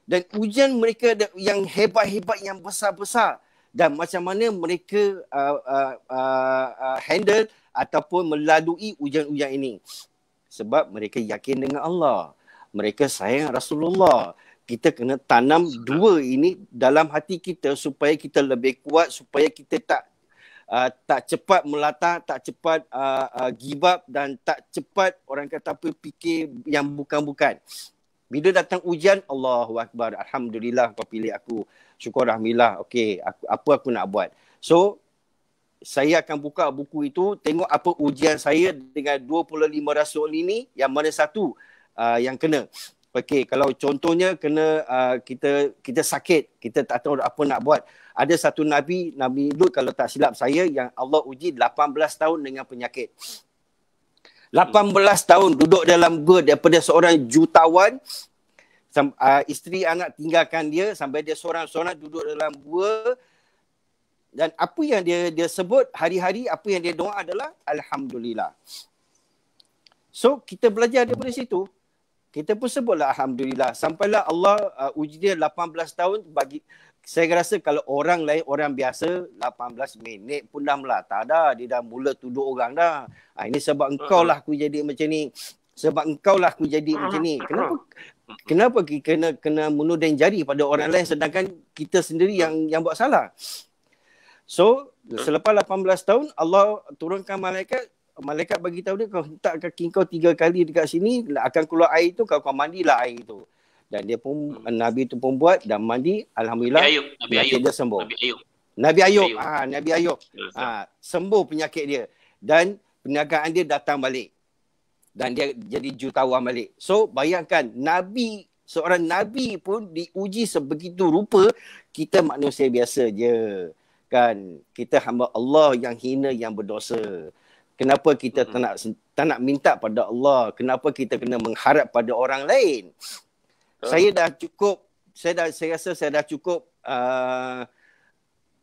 Dan ujian mereka yang hebat-hebat, yang besar-besar, dan macam mana mereka handle ataupun melalui ujian-ujian ini. Sebab mereka yakin dengan Allah. Mereka sayang Rasulullah. Kita kena tanam dua ini dalam hati kita supaya kita lebih kuat, supaya kita tak cepat melata, tak cepat give up, dan tak cepat orang kata apa fikir yang bukan-bukan. Bila datang ujian, Allahu Akbar, alhamdulillah kau pilih aku. Syukur alhamdulillah. Okey, apa aku nak buat? So saya akan buka buku itu, tengok apa ujian saya dengan 25 Rasul ini, yang mana satu yang kena. Okey, kalau contohnya kena kita sakit, kita tak tahu apa nak buat. Ada satu Nabi Lut kalau tak silap saya, yang Allah uji 18 tahun dengan penyakit. 18 tahun duduk dalam gua daripada seorang jutawan, isteri anak tinggalkan dia sampai dia seorang-seorang duduk dalam gua. Dan apa yang dia sebut hari-hari, apa yang dia doa adalah alhamdulillah. So kita belajar daripada situ. kita pun sebutlah alhamdulillah. Sampailah Allah uji dia 18 tahun bagi saya rasa kalau orang lain, orang biasa 18 minit pun dah melata dah. Dia dah mula tuduh orang dah. Ini sebab engkau lah aku jadi macam ni. Sebab engkau lah aku jadi macam ni. Kenapa kena menuding jari pada orang lain sedangkan kita sendiri yang buat salah. So, selepas 18 tahun Allah turunkan malaikat. Malaikat bagi tahu dia, kau hentak kaki kau 3 kali dekat sini, akan keluar air tu, kau mandilah air tu. Dan dia pun Nabi tu pun buat dan mandi, alhamdulillah penyakit dia sembuh. Nabi Ayub sembuh penyakit dia dan perniagaan dia datang balik dan dia jadi jutawan balik. So bayangkan seorang nabi pun diuji sebegitu rupa, kita manusia biasa je kan. Kita hamba Allah yang hina, yang berdosa. Kenapa kita tak nak minta pada Allah? Kenapa kita kena mengharap pada orang lain? Saya rasa saya dah cukup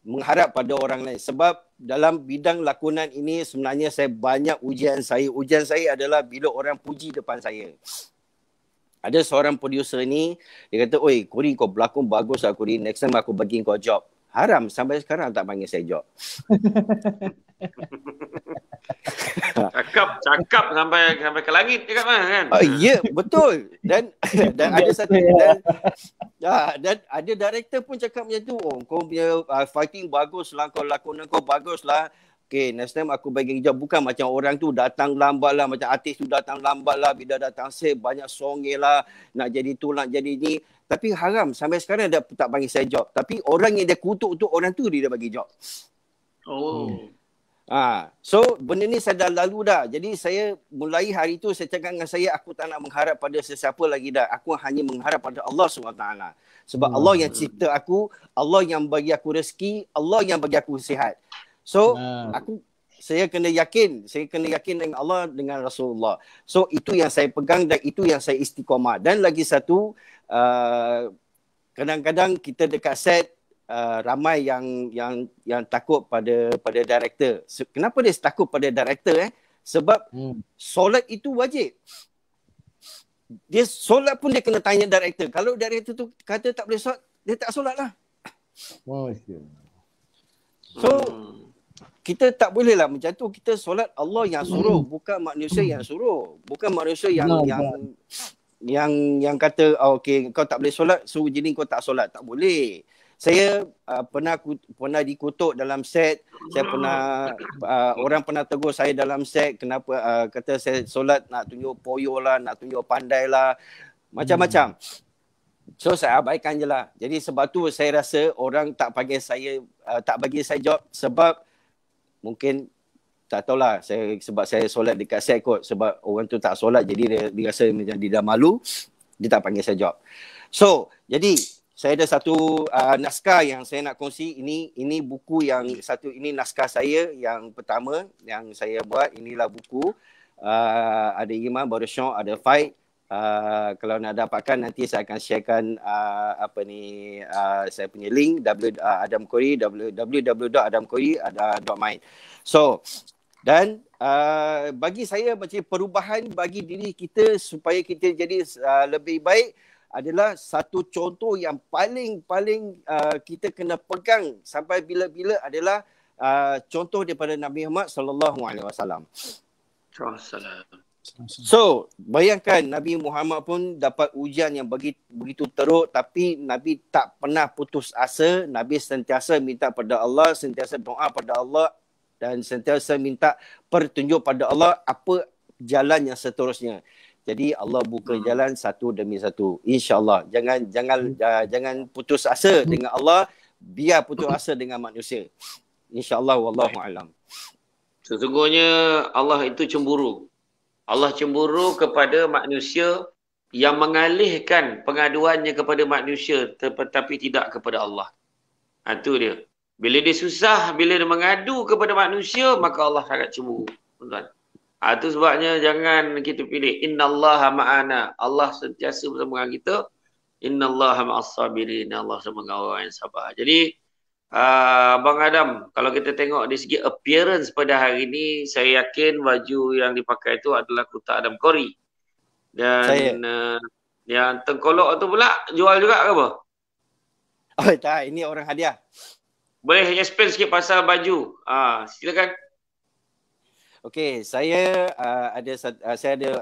mengharap pada orang lain. Sebab dalam bidang lakonan ini sebenarnya saya banyak ujian saya. Ujian saya adalah bila orang puji depan saya. Ada seorang producer ni, dia kata, oi Kori kau berlakon bagus lah Kori, next time aku bagi kau job. Haram, sampai sekarang tak panggil saya job. Cakap sampai ke langit dekat mana kan? Ya, betul. Dan ada satu dan ada director pun cakap macam tu. Oh, kau punya fighting bagus lah, kau lakonan kau bagus lah. Okay, next time aku bagi job. Bukan macam orang tu datang lambat lah, macam artis tu datang lambat lah, bila datang set banyak songil lah, nak jadi tu, nak jadi ni. Tapi haram, sampai sekarang dia tak bagi saya job. Tapi orang yang dia kutuk tu, orang tu dia bagi job. So benda ni saya dah lalu dah. Jadi saya mulai hari tu saya cakap dengan saya, aku tak nak mengharap pada sesiapa lagi dah. Aku hanya mengharap pada Allah SWT. Sebab Allah yang cipta aku, Allah yang bagi aku rezeki, Allah yang bagi aku sihat. So saya kena yakin dengan Allah, dengan Rasulullah. So itu yang saya pegang dan itu yang saya istiqamah. Dan lagi satu, kadang-kadang kita dekat set ramai yang takut pada director. Kenapa dia takut pada director? Sebab solat itu wajib. Dia solat pun dia kena tanya director. Kalau director tu kata tak boleh solat, dia tak solat lah. So kita tak boleh lah macam tu. Kita solat Allah yang suruh, bukan manusia yang suruh. Bukan manusia yang kata okey kau tak boleh solat, so jadi kau tak solat. Tak boleh. Saya pernah dikutuk dalam set. Saya orang pernah tegur saya dalam set, kenapa kata saya solat nak tunjuk poyo lah, nak tunjuk pandai lah, macam-macam. So saya abaikan je lah. Jadi sebab tu saya rasa orang tak bagi saya job sebab mungkin tak tahulah, sebab saya solat dekat set kot. Sebab orang tu tak solat, jadi dia rasa macam dia dah malu, dia tak panggil saya job. So jadi saya ada satu naskah yang saya nak kongsi. Ini buku yang satu, ini naskah saya yang pertama yang saya buat. Inilah buku. Ada Iman, Barbershop, ada Fight. Kalau nak dapatkan nanti saya akan sharekan saya punya link www.adamkori.my. So dan bagi saya macam perubahan bagi diri kita supaya kita jadi lebih baik adalah satu contoh yang paling kita kena pegang sampai bila-bila adalah contoh daripada Nabi Muhammad sallallahu alaihi wasallam. So, bayangkan Nabi Muhammad pun dapat ujian yang begitu teruk, tapi Nabi tak pernah putus asa. Nabi sentiasa minta pada Allah, sentiasa doa pada Allah dan sentiasa minta petunjuk pada Allah apa jalan yang seterusnya. Jadi Allah buka jalan satu demi satu. InsyaAllah. Jangan putus asa dengan Allah. Biar putus asa dengan manusia. InsyaAllah. Wallahu a'lam. Sesungguhnya Allah itu cemburu. Allah cemburu kepada manusia yang mengalihkan pengaduannya kepada manusia tetapi tidak kepada Allah. Itu dia. Bila dia susah, bila dia mengadu kepada manusia, maka Allah sangat cemburu. Tuan-tuan. Itu sebabnya jangan kita pilih innallaha ma'ana. Allah sentiasa bersama dengan kita. Innallaha ma'as sabirin. Allah bersama dengan orang yang sabar. Jadi Abang Adam, kalau kita tengok dari segi appearance pada hari ini, saya yakin baju yang dipakai itu adalah Kota Adam Kori. Saya. Dan yang tengkolok tu pula jual juga ke apa? Oh tak, ini orang hadiah. Boleh explain sikit pasal baju? Silakan. Okey, saya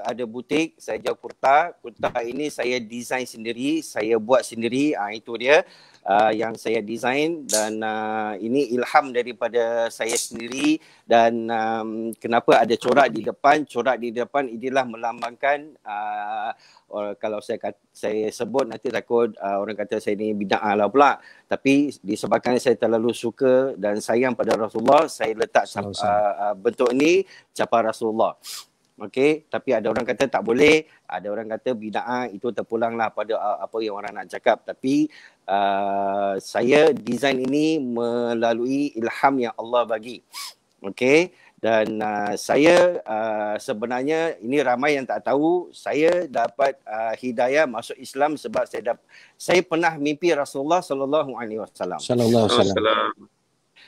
ada butik, saya jual kurta. Kurta ini saya design sendiri, saya buat sendiri. Itu dia yang saya design, dan ini ilham daripada saya sendiri. Dan kenapa ada corak di depan? Corak di depan inilah melambangkan kalau saya sebut nanti takut orang kata saya ni bid'ah lah pula. Tapi disebabkan saya terlalu suka dan sayang pada Rasulullah, saya letak bentuk ni capai Rasulullah. Okey, tapi ada orang kata tak boleh, ada orang kata bid'ah, itu terpulanglah pada apa yang orang nak cakap. Tapi saya design ini melalui ilham yang Allah bagi. Okey, dan saya sebenarnya ini ramai yang tak tahu, saya dapat hidayah masuk Islam sebab saya pernah mimpi Rasulullah sallallahu alaihi wasallam. Sallallahu alaihi wasallam.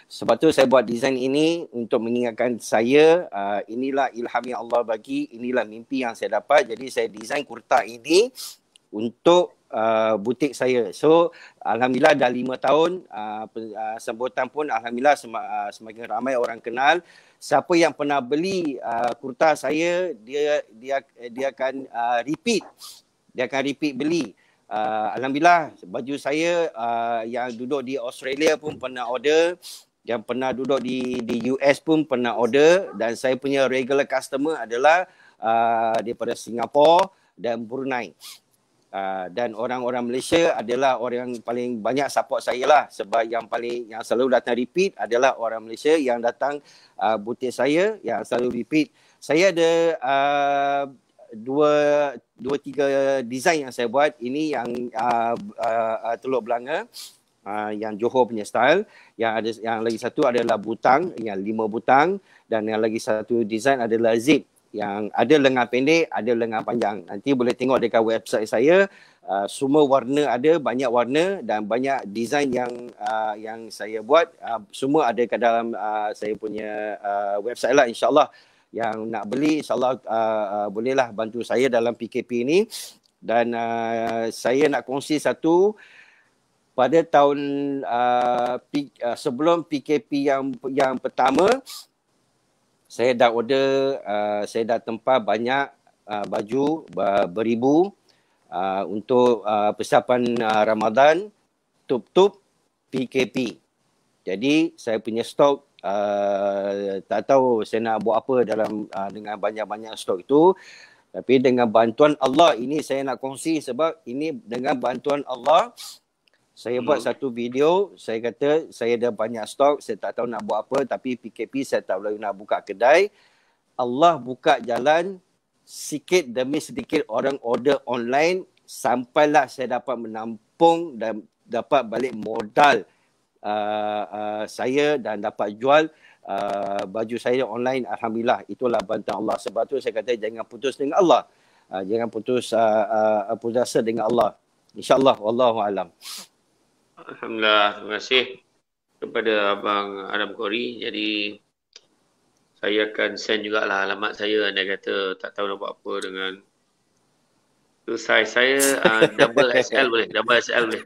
Sebab tu saya buat design ini untuk mengingatkan saya inilah ilham yang Allah bagi, inilah mimpi yang saya dapat. Jadi saya design kurta ini untuk butik saya. So alhamdulillah dah 5 tahun sambutan pun alhamdulillah semakin ramai orang kenal. Siapa yang pernah beli kurta saya, dia akan repeat. Dia akan repeat beli. Alhamdulillah baju saya yang duduk di Australia pun pernah order, yang pernah duduk di US pun pernah order, dan saya punya regular customer adalah daripada Singapura dan Brunei. Dan orang-orang Malaysia adalah orang yang paling banyak support saya lah, sebab yang selalu datang repeat adalah orang Malaysia yang datang butik saya yang selalu repeat. Saya ada dua tiga design yang saya buat. Ini yang Teluk Belanga, yang Johor punya style. Yang lagi satu adalah butang, yang 5 butang, dan yang lagi satu design adalah zip, yang ada lengan pendek, ada lengan panjang. Nanti boleh tengok dekat website saya. Semua warna ada, banyak warna dan banyak design yang saya buat. Semua ada kat dalam saya punya website lah, insyaAllah. Yang nak beli, insyaAllah bolehlah bantu saya dalam PKP ini. Dan saya nak kongsi satu. Pada tahun sebelum PKP yang pertama, saya dah order, saya dah tempah banyak baju beribu untuk persiapan Ramadan, tup-tup PKP. Jadi saya punya stok tak tahu saya nak buat apa dengan banyak-banyak stok itu. Tapi dengan bantuan Allah, ini saya nak kongsi sebab ini dengan bantuan Allah. Saya buat satu video, saya kata saya dah banyak stok, saya tak tahu nak buat apa, tapi PKP saya tak boleh nak buka kedai. Allah buka jalan, sikit demi sedikit orang order online, sampailah saya dapat menampung dan dapat balik modal saya dan dapat jual baju saya online. Alhamdulillah, itulah bantuan Allah. Sebab tu saya kata jangan putus dengan Allah. Jangan putus asa dengan Allah. InsyaAllah, wallahu alam. Alhamdulillah, terima kasih kepada Abang Adam Kori. Jadi saya akan send jugalah alamat saya. Anda kata tak tahu nak buat apa dengan tu, size saya double XL boleh, double XL boleh.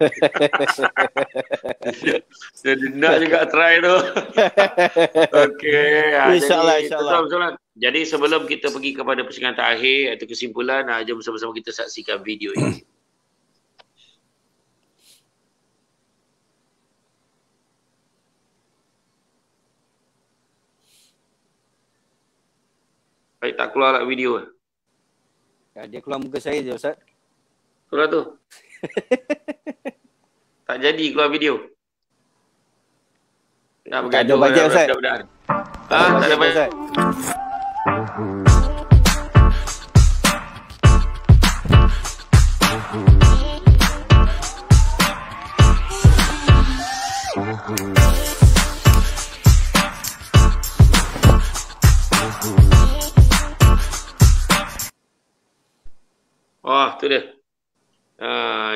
Jadi nak juga try tu. Okey, InsyaAllah. Jadi sebelum kita pergi kepada persiapan terakhir atau kesimpulan, jom bersama-sama kita saksikan video ini. Baik, tak keluar lah video. Dia keluar muka saya je, Ustaz. Keluar tu. Tak jadi keluar video. Tak ada bajet, Ustaz. Tak ada bajet. Oh, tu dia.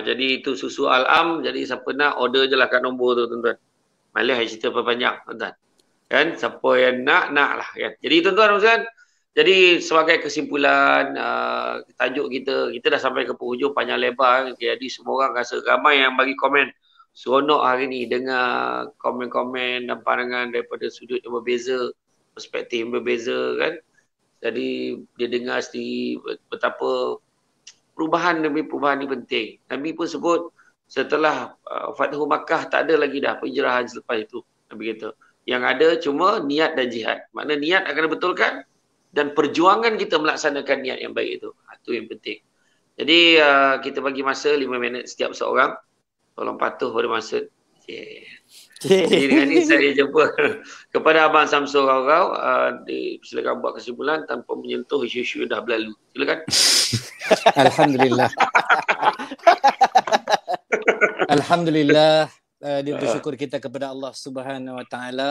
Jadi itu susu Al-Am. Jadi siapa nak order je lah kat nombor tu, tuan-tuan. Malah cerita panjang, tuan-tuan. Kan? Siapa yang nak lah kan. Jadi tuan-tuan, Jadi sebagai kesimpulan tajuk kita dah sampai ke penghujung panjang lebar. Jadi semua orang rasa ramai yang bagi komen seronok hari ni dengar komen-komen dan pandangan daripada sudut yang berbeza, perspektif yang berbeza kan. Jadi dia dengar sendiri betapa perubahan ni penting. Nabi pun sebut setelah Fathu Makkah tak ada lagi dah penjarahan selepas itu. Nabi kata. Yang ada cuma niat dan jihad. Makna niat akan dibetulkan dan perjuangan kita melaksanakan niat yang baik itu. Itu yang penting. Jadi kita bagi masa 5 minit setiap seorang. Tolong patuh pada masa. Jadi dengan ini saya jumpa kepada Abang Samsul Rau-Rau. Silakan buat kesimpulan tanpa menyentuh isu-isu yang dah berlalu. Silakan. Alhamdulillah. Alhamdulillah. Dia bersyukur kita kepada Allah Subhanahu Wa Taala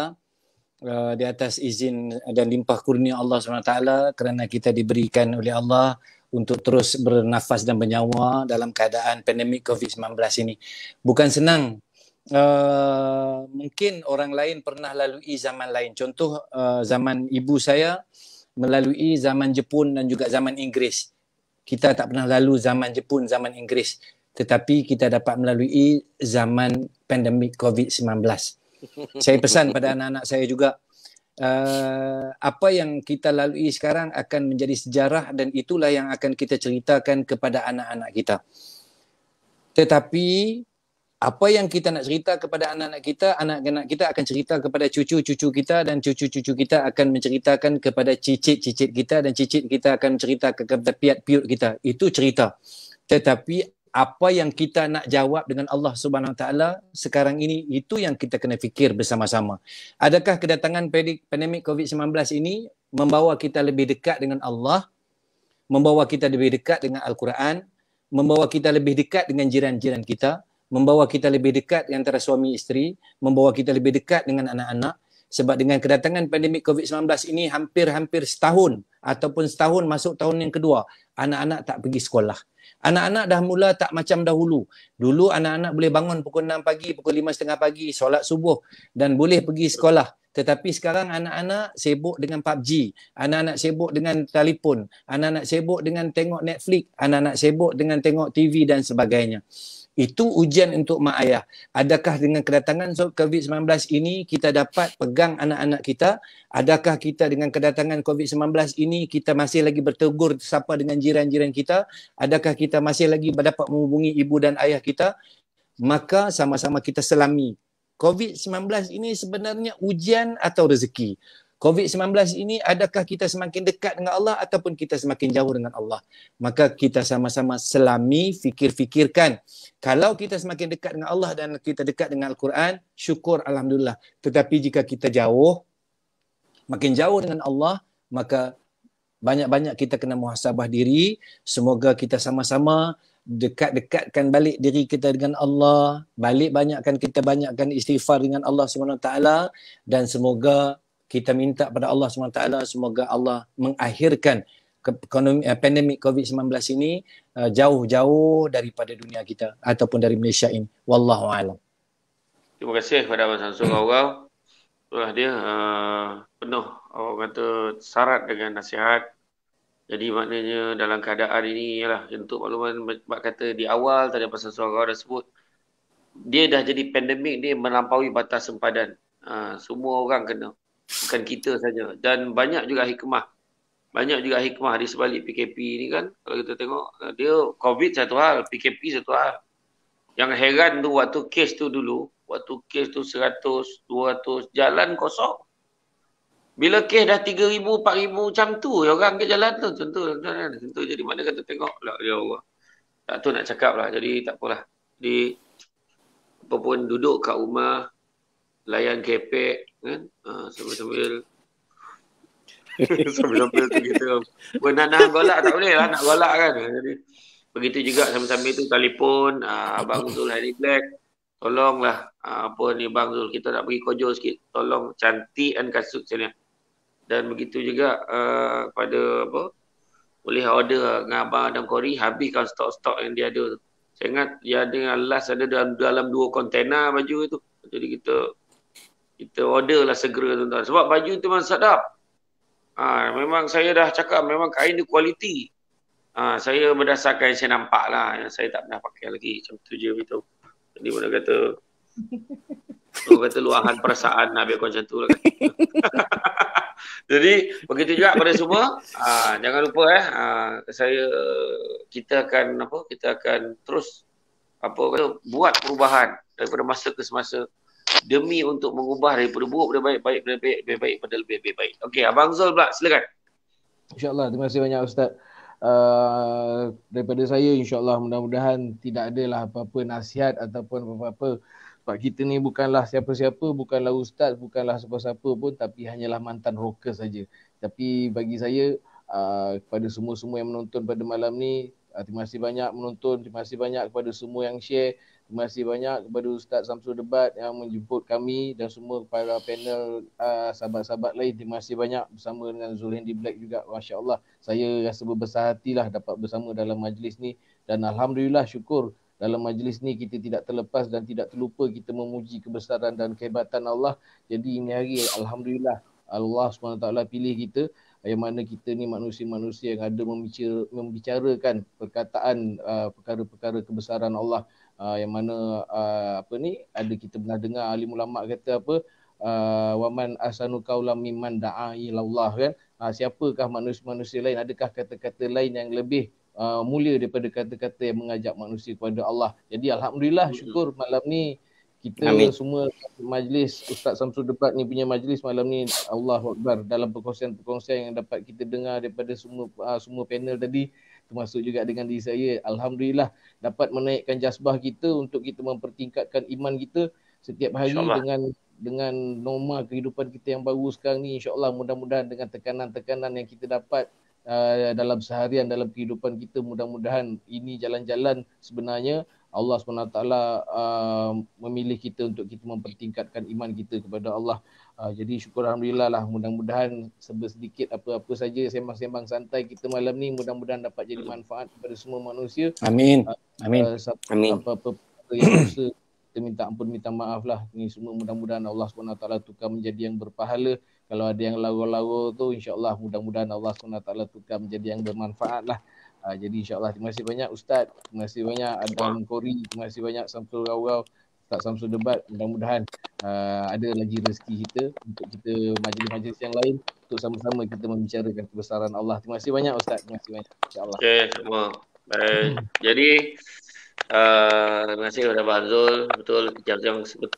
di atas izin dan limpah kurnia Allah Subhanahu Wa Taala kerana kita diberikan oleh Allah untuk terus bernafas dan bernyawa dalam keadaan pandemik COVID-19 ini. Bukan senang. Mungkin orang lain pernah lalui zaman lain. Contoh zaman ibu saya melalui zaman Jepun dan juga zaman Inggeris. Kita tak pernah lalu zaman Jepun, zaman Inggeris. Tetapi kita dapat melalui zaman pandemik COVID-19. Saya pesan pada anak-anak saya juga, apa yang kita lalui sekarang akan menjadi sejarah dan itulah yang akan kita ceritakan kepada anak-anak kita. Tetapi apa yang kita nak cerita kepada anak-anak kita akan cerita kepada cucu-cucu kita dan cucu-cucu kita akan menceritakan kepada cicit-cicit kita dan cicit kita akan menceritakan kepada piat-piut kita. Itu cerita. Tetapi apa yang kita nak jawab dengan Allah Subhanahu Wa Taala sekarang ini, itu yang kita kena fikir bersama-sama. Adakah kedatangan pandemik COVID-19 ini membawa kita lebih dekat dengan Allah, membawa kita lebih dekat dengan Al-Quran, membawa kita lebih dekat dengan jiran-jiran kita, membawa kita lebih dekat antara suami isteri, membawa kita lebih dekat dengan anak-anak? Sebab dengan kedatangan pandemik COVID-19 ini hampir-hampir setahun ataupun setahun masuk tahun yang kedua, anak-anak tak pergi sekolah. Anak-anak dah mula tak macam dahulu. Dulu anak-anak boleh bangun pukul 6 pagi, pukul 5.30 pagi, solat subuh dan boleh pergi sekolah. Tetapi sekarang anak-anak sibuk dengan PUBG, anak-anak sibuk dengan telefon, anak-anak sibuk dengan tengok Netflix, anak-anak sibuk dengan tengok TV dan sebagainya. Itu ujian untuk mak ayah. Adakah dengan kedatangan COVID-19 ini kita dapat pegang anak-anak kita? Adakah kita dengan kedatangan COVID-19 ini kita masih lagi bertegur sapa dengan jiran-jiran kita? Adakah kita masih lagi dapat menghubungi ibu dan ayah kita? Maka sama-sama kita selami. COVID-19 ini sebenarnya ujian atau rezeki? COVID-19 ini adakah kita semakin dekat dengan Allah ataupun kita semakin jauh dengan Allah? Maka kita sama-sama selami, fikir-fikirkan. Kalau kita semakin dekat dengan Allah dan kita dekat dengan Al-Quran, syukur Alhamdulillah. Tetapi jika kita jauh, makin jauh dengan Allah, maka banyak-banyak kita kena muhasabah diri. Semoga kita sama-sama dekat-dekatkan balik diri kita dengan Allah. Banyakkan istighfar dengan Allah SWT. Dan semoga kita minta pada Allah SWT, semoga Allah mengakhirkan pandemik COVID-19 ini jauh-jauh daripada dunia kita ataupun dari Malaysia ini. Wallahu a'lam. Terima kasih kepada Abang Samsul Rau-Rau. Itulah dia penuh orang kata syarat dengan nasihat. Jadi maknanya dalam keadaan ini ialah untuk makluman Mak kata di awal tadi Abang Samsul Rau-Rau dah sebut, dia dah jadi pandemik, dia melampaui batas sempadan. Semua orang kena. Bukan kita saja. Dan banyak juga hikmah. Di sebalik PKP ni kan. Kalau kita tengok, dia COVID satu hal, PKP satu hal. Yang heran tu waktu kes tu dulu, waktu kes tu 100, 200, jalan kosong. Bila kes dah 3,000, 4,000 macam tu, orang ke jalan tu. Contoh jadi mana kata tengok, ya Allah. Tak tu nak cakap lah. Jadi tak apalah. Jadi, apa pun duduk kat rumah, layan kepek, kan? Sambil-sambil tu kita nak golak tak boleh lah, nak golak kan. Jadi begitu juga sambil-sambil tu telefon, Abang Zul Hari Black, tolonglah apa ni Bang Zul, kita nak pergi kojo sikit, tolong cantikkan kasut sini. Dan begitu juga pada apa, boleh order dengan Abang Adam Kori, habiskan stok-stok yang dia ada. Saya ingat dia ada last ada dalam 2 kontena baju itu. Jadi kita order lah segera tuan-tuan. Sebab baju tu memang sedap. Memang saya dah cakap memang kain ni kualiti. Saya berdasarkan yang saya nampak lah, yang saya tak pernah pakai lagi, macam tu je begitu. Jadi mana kata orang kata luahan perasaan Nabi aku macam tu lah. Jadi begitu juga pada semua. Jangan lupa kita akan terus buat perubahan daripada masa ke semasa demi untuk mengubah daripada buruk pada baik, lebih baik pada lebih baik. Okey, Abang Zul pula, silakan. InsyaAllah, terima kasih banyak Ustaz. Daripada saya, insyaAllah mudah-mudahan tidak adalah apa-apa nasihat ataupun apa-apa. Sebab kita ni bukanlah siapa-siapa, bukanlah ustaz, bukanlah siapa-siapa pun, tapi hanyalah mantan rocker saja. Tapi bagi saya, kepada semua-semua yang menonton pada malam ni, terima kasih banyak menonton, terima kasih banyak kepada semua yang share, terima kasih banyak kepada Ustaz Samsul Debat yang menjemput kami dan semua para panel sahabat-sahabat lain. Terima kasih banyak bersama dengan Zulhandi Black juga. Masya Allah, saya rasa berbesar hatilah dapat bersama dalam majlis ni, dan Alhamdulillah, syukur dalam majlis ni kita tidak terlepas dan tidak terlupa kita memuji kebesaran dan kehebatan Allah. Jadi ini hari Alhamdulillah Allah SWT pilih kita, yang mana kita ni manusia-manusia yang ada membicarakan perkataan perkara-perkara kebesaran Allah, yang mana ada kita pernah dengar alim ulama kata waman asanu qaulam mimman da'a ilallah, kan. Siapakah manusia-manusia lain, adakah kata-kata lain yang lebih mulia daripada kata-kata yang mengajak manusia kepada Allah. Jadi Alhamdulillah, syukur malam ni kita semua majlis Ustaz Samsul Debat ni punya majlis malam ni, Allahu Akbar, dalam perkongsian yang dapat kita dengar daripada semua panel tadi, termasuk juga dengan diri saya, Alhamdulillah dapat menaikkan jazbah kita untuk kita mempertingkatkan iman kita setiap hari dengan norma kehidupan kita yang baru sekarang ni. InsyaAllah mudah-mudahan dengan tekanan-tekanan yang kita dapat dalam seharian, dalam kehidupan kita, mudah-mudahan ini jalan-jalan sebenarnya Allah SWT memilih kita untuk kita mempertingkatkan iman kita kepada Allah. Jadi syukur Alhamdulillah lah, mudah-mudahan sedikit apa-apa saja sembang-sembang santai kita malam ni, mudah-mudahan dapat jadi manfaat kepada semua manusia. Amin. Amin. Apa-apa yang dosa kita minta ampun, minta maaf lah. Ini semua mudah-mudahan Allah SWT tukar menjadi yang berpahala. Kalau ada yang lawa-lawa tu, insyaAllah mudah-mudahan Allah SWT tukar menjadi yang bermanfaat lah. Jadi insyaAllah, terima kasih banyak Ustaz, terima kasih banyak Adam Kori, terima kasih banyak Samsul Rawau, Ustaz Samsul Debat. Mudah-mudahan ada lagi rezeki kita untuk kita majlis-majlis yang lain untuk sama-sama kita membicarakan kebesaran Allah. Terima kasih banyak Ustaz, terima kasih banyak, insyaAllah. Okey, semua. Baik. Jadi terima kasih kepada Abang Zul. Betul,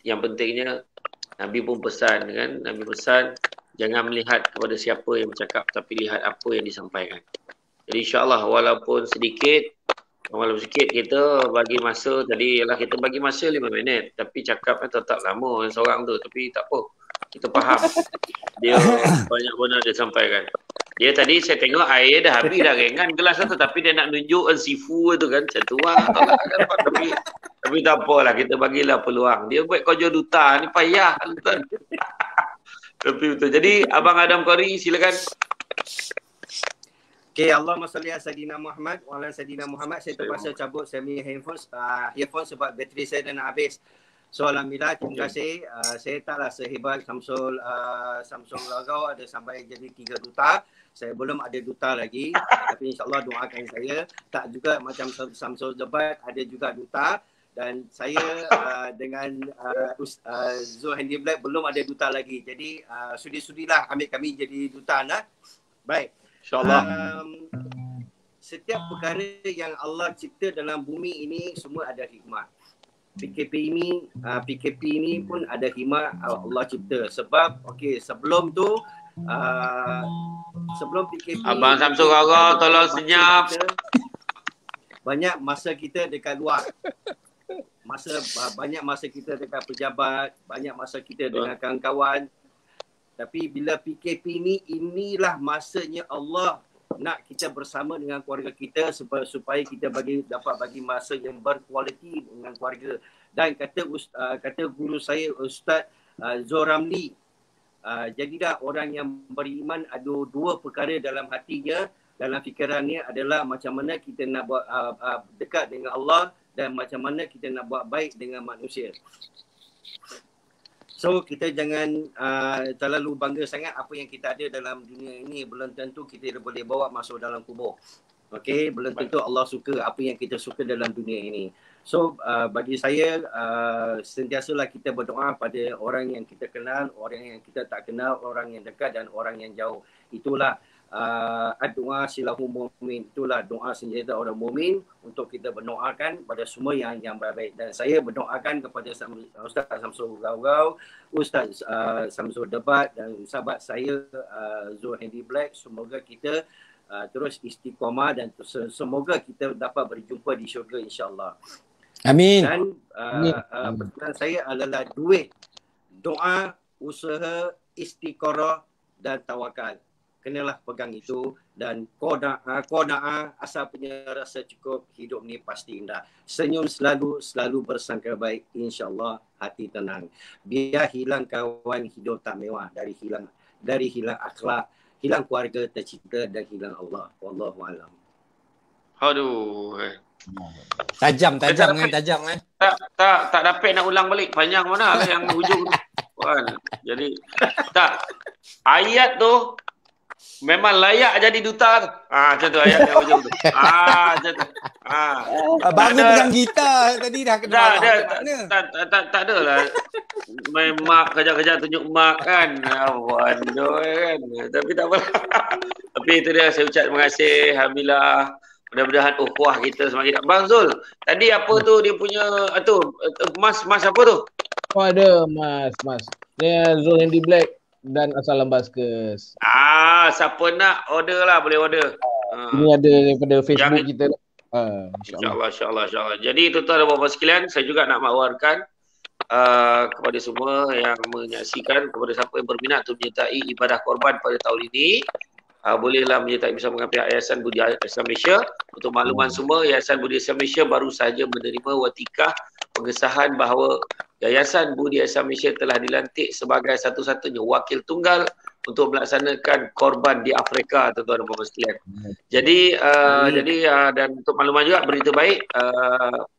yang pentingnya Nabi pun pesan, kan? Nabi pesan jangan melihat kepada siapa yang bercakap, tapi lihat apa yang disampaikan. Jadi insyaAllah walaupun sedikit kita bagi masa, tadi ialah kita bagi masa 5 minit, tapi cakapnya tetap lama seorang tu, tapi tak apa. Kita faham. Dia banyak benda dia sampaikan. Dia tadi saya tengok air dah habis dah ringan gelas tu, tapi dia nak tunjuk sifu tu kan, macam tu lah. Tapi tak apalah, kita bagilah peluang. Dia buat kerja duta ni payah kan. Tapi betul. Jadi Abang Adam Kori, silakan. Okay, Allahumma salli ala Sayyidina Muhammad wa ala Sayyidina Muhammad. Saya terpaksa cabut semi earphone sebab bateri saya dah nak habis. So alhamdulillah, terima kasih. Saya taklah sehebat Samsul Rawau ada sampai jadi 3 duta. Saya belum ada duta lagi, tapi insyaAllah doakan saya. Tak juga macam Samsul Debat, ada juga duta. Dan saya dengan Zulhandi Black belum ada duta lagi. Jadi sudi-sudilah ambil kami jadi duta. Baik. InsyaAllah. Setiap perkara yang Allah cipta dalam bumi ini semua ada hikmah. PKP ini pun ada hikmah Allah cipta. Sebab sebelum tu sebelum PKP, Abang Samsul Rawau tolong senyap. Banyak masa kita dekat luar. Banyak masa kita dekat pejabat, banyak masa kita dengan kawan-kawan. Tapi bila PKP inilah masanya Allah nak kita bersama dengan keluarga kita supaya kita dapat bagi masa yang berkualiti dengan keluarga. Dan kata guru saya Ustaz Zul Ramli, jadilah orang yang beriman ada 2 perkara dalam hatinya, dalam fikirannya adalah macam mana kita nak buat dekat dengan Allah dan macam mana kita nak buat baik dengan manusia. So kita jangan terlalu bangga sangat apa yang kita ada dalam dunia ini. Belum tentu kita boleh bawa masuk dalam kubur. Okey, belum tentu Allah suka apa yang kita suka dalam dunia ini. So bagi saya sentiasalah kita berdoa pada orang yang kita kenal, orang yang kita tak kenal, orang yang dekat dan orang yang jauh. Itulah doa silahul mu'min, itulah doa senjata orang mukmin untuk kita berdoakan pada semua yang baik. Dan saya berdoakan kepada Ustaz Samsul Gaugau, Ustaz Samsul Debat dan sahabat saya Zul Handy Black. Semoga kita terus istiqamah dan semoga kita dapat berjumpa di syurga insya-Allah. Amin. Dan pertanyaan saya adalah duit, doa, usaha, istiqarah dan tawakal. Kenalah pegang itu dan qanaah asal punya rasa cukup, hidup ni pasti indah. Senyum selalu bersangka baik, insya-Allah hati tenang. Biar hilang kawan hidup tak mewah, dari hilang akhlak, hilang keluarga tercinta dan hilang Allah. Wallahu a'lam. Aduh. Tajam kan. Tak dapat nak ulang balik. Panjang mana lah yang hujung tu. Kan? Jadi tak, ayat tu memang layak jadi duta tu. Macam tu ayat yang hujung tu. Macam tu. Baru pegang gitar tadi dah kena. Tak ada lah. Main mak kerja-kerja tunjuk mak kan. Waduh kan. Tapi tak apa. Tapi itu dia, saya ucap terima kasih. Alhamdulillah. Mudah-mudahan ukhuwah kita semakin. Bang Zul, tadi apa tu dia punya mas apa tu? Oh, ada mas. Dia Zul Handy Black dan Assalam Baskers. Siapa nak order lah, boleh order. Ini ada daripada Facebook kita. InsyaAllah. Jadi tuan-tuan dan puan-puan sekalian, saya juga nak makwarkan kepada semua yang menyaksikan, kepada siapa yang berminat untuk menyertai ibadah korban pada tahun ini, bolehlah menyertai bersama dengan pihak Yayasan Budi Ihsan Malaysia. Untuk makluman semua, Yayasan Budi Ihsan Malaysia baru saja menerima watikah pengesahan bahawa Yayasan Budi Ihsan Malaysia telah dilantik sebagai satu-satunya wakil tunggal untuk melaksanakan korban di Afrika, tuan-tuan dan puan-puan sekalian. Jadi dan untuk makluman juga, berita baik,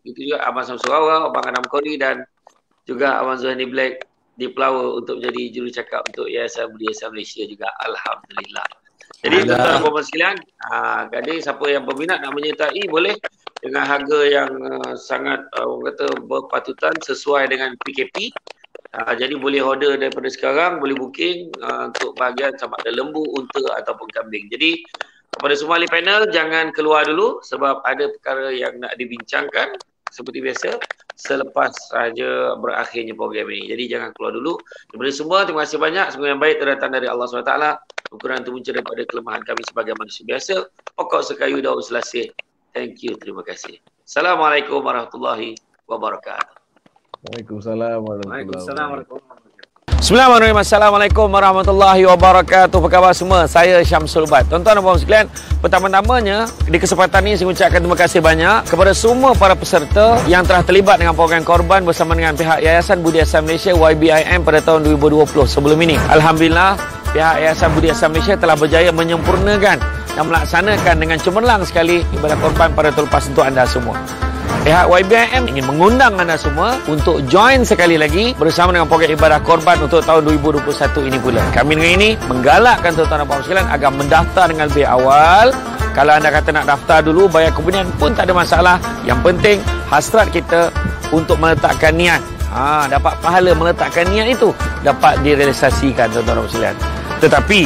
itu juga Abang Samsul Gaugau, Abang Anam Kori dan juga Abang Zul Handy Black dipelawa untuk menjadi jurucakap untuk Yayasan Budi Ihsan Malaysia juga. Alhamdulillah. Jadi tuan-tuan dan puan-puan sekalian, jadi siapa yang berminat nak menyertai boleh dengan harga yang sangat orang kata berpatutan sesuai dengan PKP. Jadi boleh order daripada sekarang, boleh booking untuk bahagian sama ada lembu, unta ataupun kambing. Jadi kepada semua ahli panel, jangan keluar dulu sebab ada perkara yang nak dibincangkan seperti biasa selepas saja berakhirnya program ini. Jadi jangan keluar dulu. Kepada semua, terima kasih banyak. Semoga yang baik terdatang dari Allah SWT. Ukuran itu muncul daripada kelemahan kami sebagai manusia biasa. Pokok sekayu daun selasih. Thank you, terima kasih. Assalamualaikum warahmatullahi wabarakatuh. Waalaikumsalam warahmatullahi wabarakatuh. Bismillahirrahmanirrahim. Assalamualaikum warahmatullahi wabarakatuh. Apa khabar semua? Saya Syamsul Bat. Tuan-tuan dan puan sekalian, pertama-tamanya di kesempatan ini saya ucapkan terima kasih banyak kepada semua para peserta yang telah terlibat dengan program korban bersama dengan pihak Yayasan Budi Ihsan Malaysia YBIM pada tahun 2020 sebelum ini. Alhamdulillah, pihak Yayasan Budi Ihsan Malaysia telah berjaya menyempurnakan dan melaksanakan dengan cemerlang sekali ibadah korban pada tahun lepas untuk anda semua. Pihak YBIM ingin mengundang anda semua untuk join sekali lagi bersama dengan program ibadah korban untuk tahun 2021 ini pula. Kami dengan ini menggalakkan tuan-tuan dan puan sekalian agar mendaftar dengan lebih awal. Kalau anda kata nak daftar dulu, bayar kemudian pun tak ada masalah. Yang penting hasrat kita untuk meletakkan niat. Dapat pahala meletakkan niat itu dapat direalisasikan, tuan-tuan dan puan sekalian. Tetapi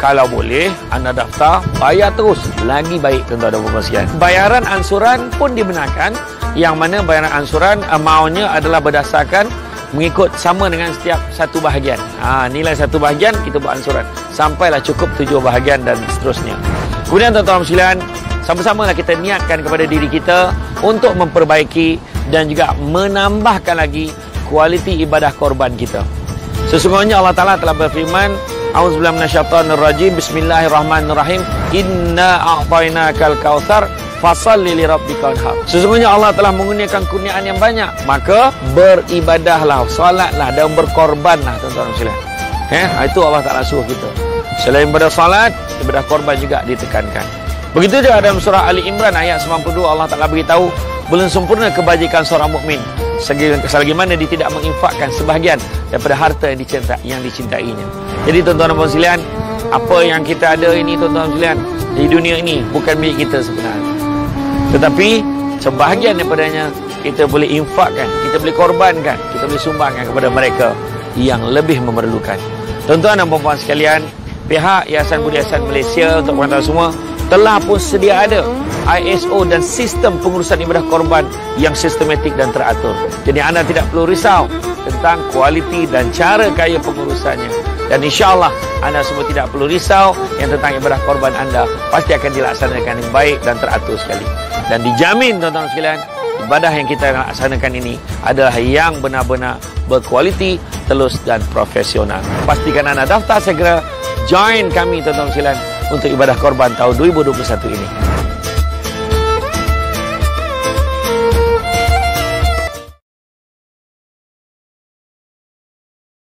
kalau boleh anda daftar, bayar terus, lagi baik, tuan-tuan dan puan sekalian. Bayaran ansuran pun dibenarkan, yang mana bayaran ansuran amountnya adalah berdasarkan mengikut sama dengan setiap satu bahagian. Nilai satu bahagian kita buat ansuran sampailah cukup 7 bahagian dan seterusnya. Kemudian tuan-tuan sekalian, sama-samalah kita niatkan kepada diri kita untuk memperbaiki dan juga menambahkan lagi kualiti ibadah korban kita. Sesungguhnya Allah Ta'ala telah berfirman, A'udzubillahi minasyaitonirrajim, Bismillahirrahmanirrahim, Inna a'tainakal kautsar fasalli lirabbikal wanhar. Sesungguhnya Allah telah mengurniakan kurniaan yang banyak, maka beribadahlah, salatlah dan berkorbanlah, tuan-tuan sekalian. Itu Allah Ta'ala suruh kita. Selain ibadah salat, ibadah korban juga ditekankan. Begitu juga dalam surah Ali Imran ayat 92, Allah Ta'ala beritahu belum sempurna kebajikan seorang mukmin selagi mana dia tidak menginfakkan sebahagian daripada harta yang dicintainya. Jadi tuan-tuan dan puan sekalian, apa yang kita ada ini tuan-tuan dan sekalian di dunia ini bukan milik kita sebenarnya, tetapi sebahagian daripadanya kita boleh infakkan, kita boleh korbankan, kita boleh sumbangkan kepada mereka yang lebih memerlukan. Tuan-tuan dan puan sekalian, pihak Yayasan Budi Ihsan Malaysia untuk pengetahuan semua telah pun sedia ada ISO dan sistem pengurusan ibadah korban yang sistematik dan teratur. Jadi anda tidak perlu risau tentang kualiti dan cara kaya pengurusannya. Dan insya-Allah anda semua tidak perlu risau yang tentang ibadah korban anda pasti akan dilaksanakan yang baik dan teratur sekali. Dan dijamin tuan-tuan sekalian, ibadah yang kita laksanakan ini adalah yang benar-benar berkualiti, telus dan profesional. Pastikan anda daftar segera, join kami tuan-tuan sekalian untuk ibadah korban tahun 2021 ini.